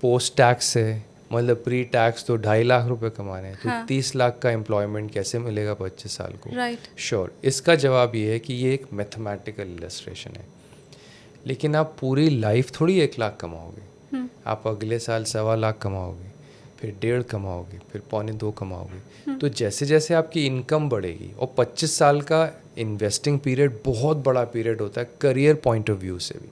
पोस्ट टैक्स है, मतलब प्री टैक्स तो 2.5 लाख रुपए कमाने हैं। हाँ। तो 30 लाख का एम्प्लॉयमेंट कैसे मिलेगा 25 साल को? राइट। श्योर। इसका जवाब ये है कि ये एक मैथमेटिकल इलस्ट्रेशन है, लेकिन आप पूरी लाइफ थोड़ी 1 लाख कमाओगे। आप अगले साल 1.25 लाख कमाओगे, फिर 1.5 कमाओगे, फिर 2.25 कमाओगे। तो जैसे जैसे आपकी इनकम बढ़ेगी, और 25 साल का इन्वेस्टिंग पीरियड बहुत बड़ा पीरियड होता है करियर पॉइंट ऑफ व्यू से भी।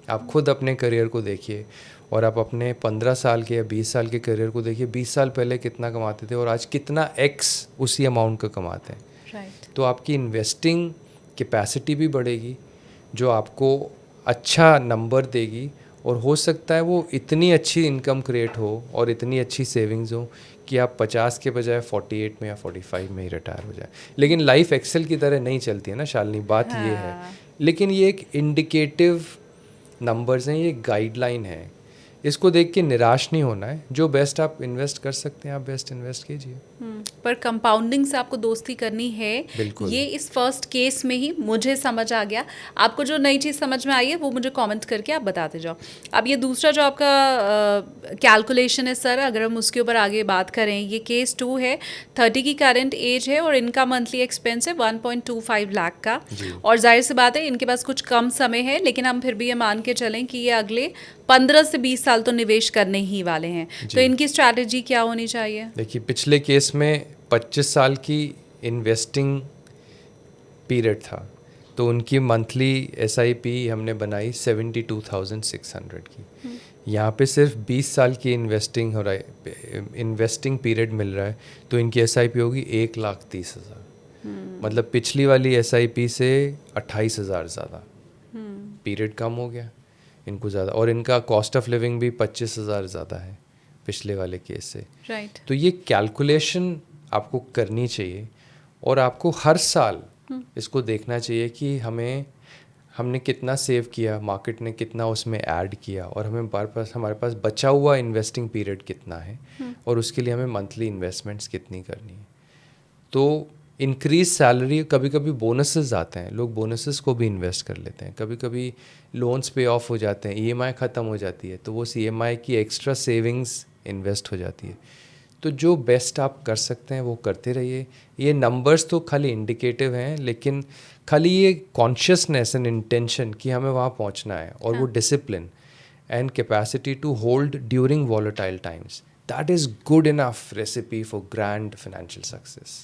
आप खुद अपने करियर को देखिए और आप अपने 15 साल के या 20 साल के करियर को देखिए, 20 साल पहले कितना कमाते थे और आज कितना एक्स उसी अमाउंट का कमाते हैं। राइट। तो आपकी इन्वेस्टिंग कैपेसिटी भी बढ़ेगी, जो आपको अच्छा नंबर देगी, और हो सकता है वो इतनी अच्छी इनकम क्रिएट हो और इतनी अच्छी सेविंग्स हो कि आप 50 के बजाय 48 में या 45 में ही रिटायर हो जाए। लेकिन लाइफ एक्सेल की तरह नहीं चलती है ना शालिनी, बात ये है। लेकिन ये एक इंडिकेटिव नंबर्स हैं, ये गाइडलाइन है, इसको देख के निराश नहीं होना है। जो बेस्ट आप इन्वेस्ट कर सकते हैं आप बेस्ट इन्वेस्ट कीजिए। पर कंपाउंडिंग से आपको दोस्ती करनी है, बिल्कुल। ये इस फर्स्ट केस में ही मुझे समझ आ गया। आपको जो नई चीज़ समझ में आई है वो मुझे कमेंट करके आप बताते जाओ। अब ये दूसरा जो आपका कैलकुलेशन है सर, अगर हम उसके ऊपर आगे बात करें, ये केस 2 है, 30 की करंट एज है और इनका मंथली एक्सपेंस है 1.25 लाख का। और जाहिर सी बात है इनके पास कुछ कम समय है, लेकिन हम फिर भी ये मान के चलें कि ये अगले 15 से 20 साल तो निवेश करने ही वाले हैं। तो इनकी स्ट्रैटेजी क्या होनी चाहिए? देखिए, पिछले केस में 25 साल की इन्वेस्टिंग पीरियड था, तो उनकी मंथली SIP हमने बनाई 72,600 की। यहाँ पे सिर्फ 20 साल की इन्वेस्टिंग हो रहा है, इन्वेस्टिंग पीरियड मिल रहा है, तो इनकी SIP होगी 1,30,000। मतलब पिछली वाली SIP से 28,000 ज़्यादा। पीरियड कम हो गया, इनको ज़्यादा, और इनका कॉस्ट ऑफ लिविंग भी 25,000 ज़्यादा है पिछले वाले केस से। राइट। तो ये कैलकुलेशन आपको करनी चाहिए और आपको हर साल इसको देखना चाहिए कि हमने कितना सेव किया, मार्केट ने कितना उसमें ऐड किया, और हमारे पास बचा हुआ इन्वेस्टिंग पीरियड कितना है, और उसके लिए हमें मंथली इन्वेस्टमेंट्स कितनी करनी है। तो इंक्रीज सैलरी, कभी कभी बोनसेस आते हैं, लोग बोनसेस को भी इन्वेस्ट कर लेते हैं। कभी कभी लोन्स पे ऑफ हो जाते हैं, EMI ख़त्म हो जाती है, तो वो EMI की एक्स्ट्रा सेविंग्स इन्वेस्ट हो जाती है। तो जो बेस्ट आप कर सकते हैं वो करते रहिए। ये नंबर्स तो खाली इंडिकेटिव हैं, लेकिन खाली ये कॉन्शियसनेस एंड इंटेंशन कि हमें वहाँ पहुँचना है, और वो discipline and capacity to hold during volatile times, that is good enough recipe for grand financial success.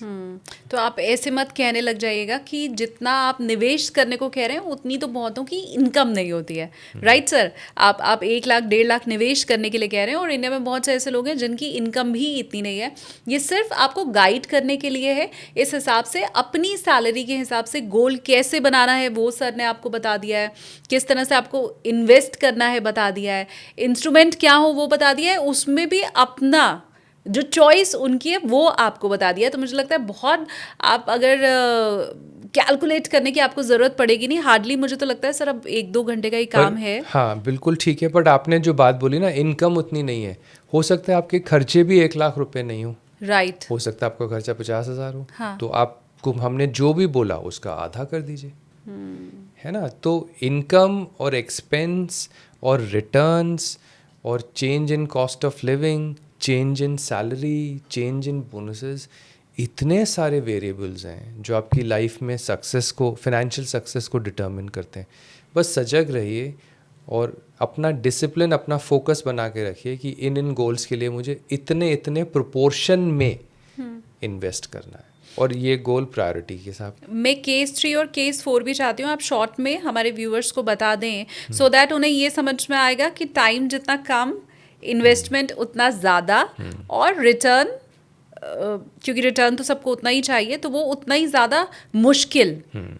तो आप ऐसे मत कहने लग जाइएगा कि जितना आप निवेश करने को कह रहे हैं उतनी तो बहुतों की इनकम नहीं होती है, राइट सर? आप 1 लाख 1.5 लाख निवेश करने के लिए कह रहे हैं और इंडिया में बहुत से ऐसे लोग हैं जिनकी इनकम भी इतनी नहीं है। ये सिर्फ आपको गाइड करने के लिए है। इस हिसाब से अपनी सैलरी के हिसाब से गोल कैसे बनाना है वो सर ने आपको बता दिया है, किस तरह से आपको इन्वेस्ट करना है बता दिया है, इंस्ट्रूमेंट क्या हो वो बता दिया है, उसमें भी अपना जो चॉइस उनकी है वो आपको बता दिया। तो मुझे लगता है बहुत, आप अगर कैलकुलेट करने की आपको ज़रूरत पड़ेगी नहीं, हार्डली मुझे तो लगता है सर अब 1-2 घंटे का ही काम है। हाँ बिल्कुल ठीक है, बट आपने जो बात बोली ना, इनकम उतनी नहीं है, हो सकता है आपके खर्चे भी 1 लाख रुपए नहीं हो, राइट, हो सकता है आपका खर्चा 50,000 हो। हाँ। तो आपको हमने जो भी बोला उसका आधा कर दीजिए, है ना? तो इनकम और एक्सपेंस और रिटर्न्स और change in cost of living, change in salary, change in bonuses, इतने सारे वेरिएबल्स हैं जो आपकी लाइफ में सक्सेस को, फाइनेंशियल सक्सेस को डिटर्मिन करते हैं। बस सजग रहिए और अपना डिसिप्लिन, अपना फोकस बना के रखिए कि इन गोल्स के लिए मुझे इतने इतने प्रोपोर्शन में इन्वेस्ट करना है, और ये गोल प्रायोरिटी के साथ। मैं केस 3 और केस 4 भी चाहती हूँ आप शॉर्ट में हमारे व्यूअर्स को बता दें, सो दैट उन्हें ये समझ में आएगा कि टाइम जितना कम, इन्वेस्टमेंट उतना ज़्यादा, और रिटर्न, क्योंकि रिटर्न तो सबको उतना ही चाहिए, तो वो उतना ही ज़्यादा मुश्किल।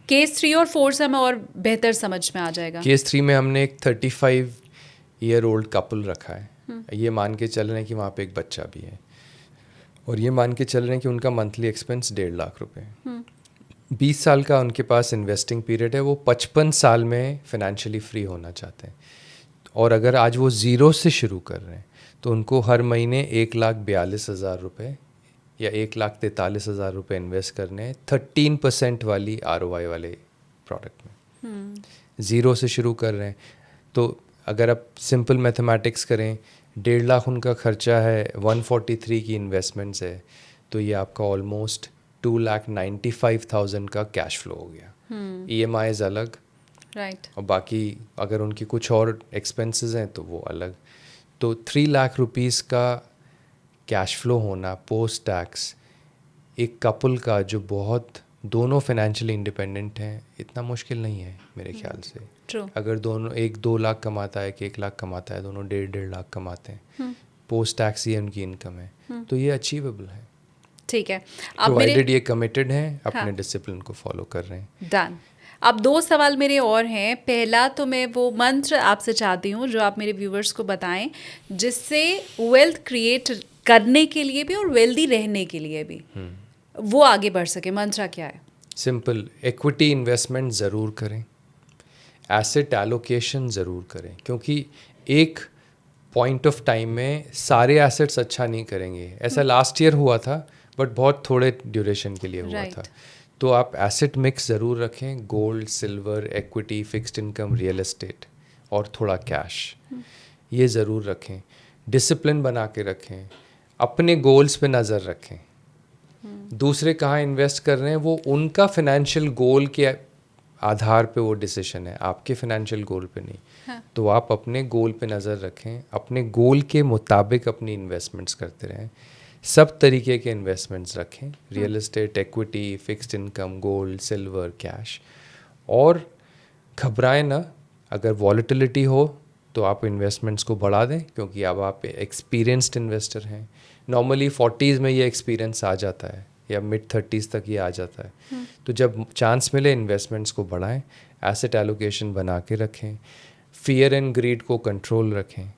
केस 3 और 4 से हमें और बेहतर समझ में आ जाएगा। केस 3 में हमने एक 35-year-old कपल रखा है, ये मान के चल रहे हैं कि वहाँ पे एक बच्चा भी है, और ये मान के चल रहे हैं कि उनका मंथली एक्सपेंस 1.5 लाख रुपए है। 20 साल का उनके पास इन्वेस्टिंग पीरियड है, वो 55 साल में फाइनेंशियली फ्री होना चाहते हैं, और अगर आज वो ज़ीरो से शुरू कर रहे हैं तो उनको हर महीने 1,42,000 रुपये या 1,43,000 रुपये इन्वेस्ट करने हैं 13% वाली ROI वाले प्रोडक्ट में। ज़ीरो से शुरू कर रहे हैं तो अगर आप सिंपल मैथमेटिक्स करें, 1.5 लाख उनका खर्चा है, 143 की इन्वेस्टमेंट्स है, तो ये आपका ऑलमोस्ट 2,95,000 का कैश फ्लो हो गया। EMIs अलग, राइट, और बाकी अगर उनकी कुछ और एक्सपेंसेस हैं तो वो अलग। तो 3 लाख रुपीस का कैश फ्लो होना पोस्ट टैक्स एक कपल का, जो बहुत दोनों फाइनेंशियली इंडिपेंडेंट हैं, इतना मुश्किल नहीं है मेरे ख्याल से। ट्रू। अगर दोनों, एक 2 लाख कमाता है, एक 1 लाख कमाता है, दोनों 1.5 लाख कमाते हैं, पोस्ट टैक्स ही उनकी इनकम है, तो ये अचीवेबल है, ठीक है। अब प्रोवाइडेड ये कमिटेड हैं, अपने डिसिप्लिन को फॉलो कर रहे हैं। डन। अब 2 सवाल मेरे और हैं। पहला तो मैं वो मंत्र आपसे चाहती हूँ जो आप मेरे व्यूवर्स को बताएं, जिससे वेल्थ क्रिएट करने के लिए भी और वेल्दी रहने के लिए भी वो आगे बढ़ सके। मंत्र क्या है? सिंपल, इक्विटी इन्वेस्टमेंट ज़रूर करें, एसेट एलोकेशन ज़रूर करें, क्योंकि एक पॉइंट ऑफ टाइम में सारे एसेट्स अच्छा नहीं करेंगे। ऐसा लास्ट ईयर हुआ था, बट बहुत थोड़े ड्यूरेशन के लिए हुआ था। तो आप एसेट मिक्स ज़रूर रखें, gold, silver, equity, fixed income, real estate और थोड़ा कैश, ये ज़रूर रखें। डिसिप्लिन बना के रखें, अपने गोल्स पे नज़र रखें। दूसरे कहाँ इन्वेस्ट कर रहे हैं वो उनका फाइनेंशियल गोल के आधार पे वो डिसीजन है, आपके फाइनेंशियल गोल पे नहीं। हाँ। तो आप अपने गोल पे नज़र रखें, अपने गोल के मुताबिक अपनी इन्वेस्टमेंट्स करते रहें। सब तरीके के इन्वेस्टमेंट्स रखें, real estate, equity, fixed income, gold, silver, cash, और घबराएं ना। अगर वॉलेटिलिटी हो तो आप इन्वेस्टमेंट्स को बढ़ा दें, क्योंकि अब आप एक्सपीरियंस्ड इन्वेस्टर हैं। नॉर्मली 40s में ये एक्सपीरियंस आ जाता है, या मिड 30s तक ये आ जाता है। तो जब चांस मिले इन्वेस्टमेंट्स को बढ़ाएं, एसेट एलोकेशन बना के रखें, फियर एंड ग्रीड को कंट्रोल रखें,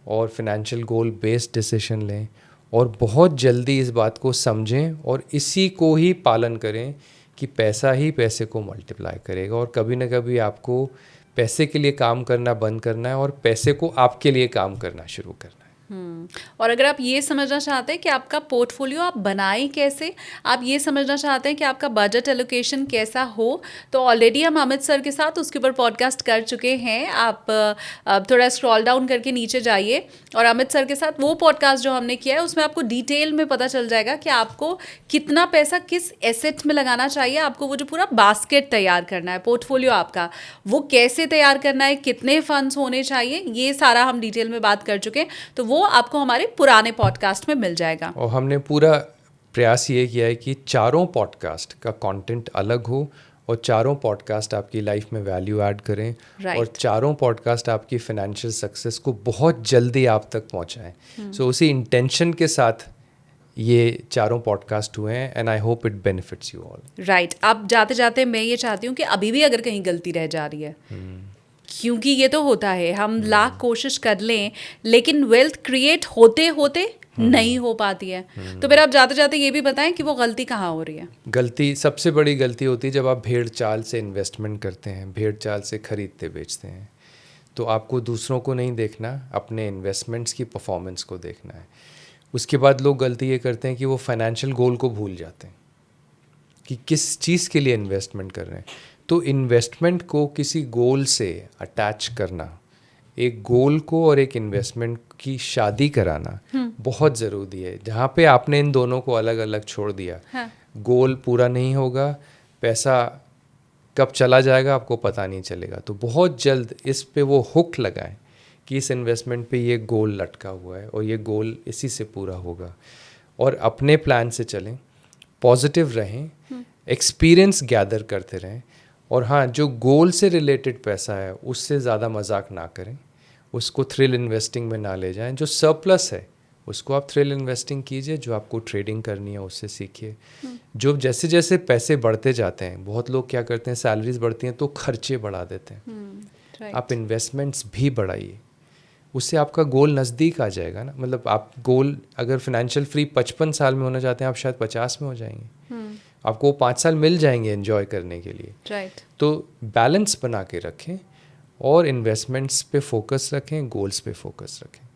और फाइनेंशियल गोल बेस्ड डिसीजन लें, और बहुत जल्दी इस बात को समझें और इसी को ही पालन करें कि पैसा ही पैसे को मल्टीप्लाई करेगा, और कभी ना कभी आपको पैसे के लिए काम करना बंद करना है और पैसे को आपके लिए काम करना शुरू करना है। और अगर आप ये समझना चाहते हैं कि आपका पोर्टफोलियो आप बनाएं कैसे, आप ये समझना चाहते हैं कि आपका बजट एलोकेशन कैसा हो, तो ऑलरेडी हम अमित सर के साथ उसके ऊपर पॉडकास्ट कर चुके हैं। आप थोड़ा स्क्रॉल डाउन करके नीचे जाइए, और अमित सर के साथ वो पॉडकास्ट जो हमने किया है उसमें आपको डिटेल में पता चल जाएगा कि आपको कितना पैसा किस एसेट में लगाना चाहिए। आपको वो जो पूरा बास्केट तैयार करना है, पोर्टफोलियो आपका वो कैसे तैयार करना है, कितने फंड्स होने चाहिए, ये सारा हम डिटेल में बात कर चुके हैं। तो वो वो आपको हमारे पुराने पॉडकास्ट में मिल जाएगा। और हमने पूरा प्रयास ये किया है कि चारों पॉडकास्ट का कंटेंट अलग हो और चारों पॉडकास्ट आपकी लाइफ में वैल्यू ऐड करें और चारों पॉडकास्ट आपकी फाइनेंशियल सक्सेस को बहुत जल्दी आप तक पहुंचाएं। सो उसी इंटेंशन के साथ ये चारों पॉडकास्ट हुए हैं and I hope it benefits you all. Right. अब जाते जाते मैं ये चाहती हूँ कि अभी भी अगर कहीं गलती रह जा रही है, क्योंकि ये तो होता है, हम लाख कोशिश कर लें लेकिन वेल्थ क्रिएट होते होते नहीं हो पाती है, तो फिर आप जाते जाते ये भी बताएं कि वो गलती कहाँ हो रही है। गलती, सबसे बड़ी गलती होती है जब आप भेड़ चाल से इन्वेस्टमेंट करते हैं, भेड़ चाल से खरीदते बेचते हैं। तो आपको दूसरों को नहीं देखना, अपने इन्वेस्टमेंट्स की परफॉर्मेंस को देखना है। उसके बाद लोग गलती ये करते हैं कि वो फाइनेंशियल गोल को भूल जाते हैं कि किस चीज़ के लिए इन्वेस्टमेंट कर रहे हैं। तो इन्वेस्टमेंट को किसी गोल से अटैच करना, एक गोल को और एक इन्वेस्टमेंट की शादी कराना बहुत ज़रूरी है। जहाँ पे आपने इन दोनों को अलग अलग छोड़ दिया, गोल पूरा नहीं होगा, पैसा कब चला जाएगा आपको पता नहीं चलेगा। तो बहुत जल्द इस पे वो हुक लगाएं कि इस इन्वेस्टमेंट पे ये गोल लटका हुआ है और ये गोल इसी से पूरा होगा, और अपने प्लान से चलें, पॉजिटिव रहें, एक्सपीरियंस गैदर करते रहें। और हाँ, जो गोल से रिलेटेड पैसा है उससे ज़्यादा मजाक ना करें, उसको थ्रिल इन्वेस्टिंग में ना ले जाएं। जो सरप्लस है उसको आप थ्रिल इन्वेस्टिंग कीजिए, जो आपको ट्रेडिंग करनी है उससे सीखिए। जो जैसे जैसे पैसे बढ़ते जाते हैं, बहुत लोग क्या करते हैं, सैलरीज बढ़ती हैं तो खर्चे बढ़ा देते हैं। आप इन्वेस्टमेंट्स भी बढ़ाइए, उससे आपका गोल नज़दीक आ जाएगा ना। मतलब आप गोल अगर फाइनेंशियल फ्री 55 साल में होना चाहते हैं, आप शायद 50 में हो जाएंगे। आपको 5 साल मिल जाएंगे एंजॉय करने के लिए। तो बैलेंस बना के रखें और इन्वेस्टमेंट्स पे फोकस रखें, गोल्स पे फोकस रखें।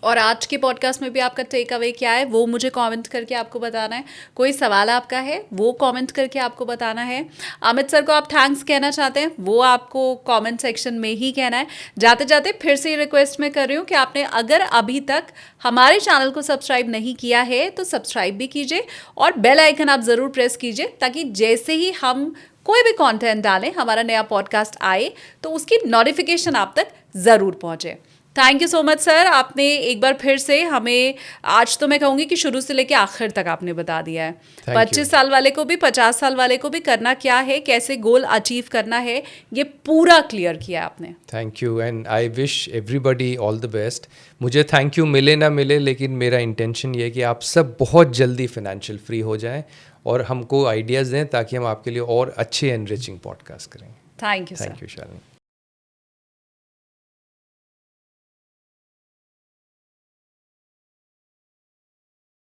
और आज के पॉडकास्ट में भी आपका टेक अवे क्या है वो मुझे कमेंट करके आपको बताना है। कोई सवाल आपका है वो कमेंट करके आपको बताना है। अमित सर को आप थैंक्स कहना चाहते हैं वो आपको कमेंट सेक्शन में ही कहना है। जाते जाते फिर से रिक्वेस्ट मैं कर रही हूँ कि आपने अगर अभी तक हमारे चैनल को सब्सक्राइब नहीं किया है तो सब्सक्राइब भी कीजिए और बेल आइकन आप ज़रूर प्रेस कीजिए, ताकि जैसे ही हम कोई भी कंटेंट डालें, हमारा नया पॉडकास्ट आए, तो उसकी नोटिफिकेशन आप तक ज़रूर पहुँचे। Thank you so much sir, आपने एक बार फिर से हमें, आज तो मैं कहूँगी कि शुरू से लेके आखिर तक आपने बता दिया है। 25 साल वाले को भी, 50 साल वाले को भी करना क्या है, कैसे गोल अचीव करना है, ये पूरा क्लियर किया आपने। Thank you and I wish everybody all the best. मुझे थैंक यू मिले ना मिले, लेकिन मेरा इंटेंशन ये है कि आप सब बहुत जल्दी फाइनेंशियल फ्री हो जाएं और हमको आइडियाज़ दें ताकि हम आपके लिए और अच्छे एनरिचिंग पॉडकास्ट करें। Thank you thank you Shalini.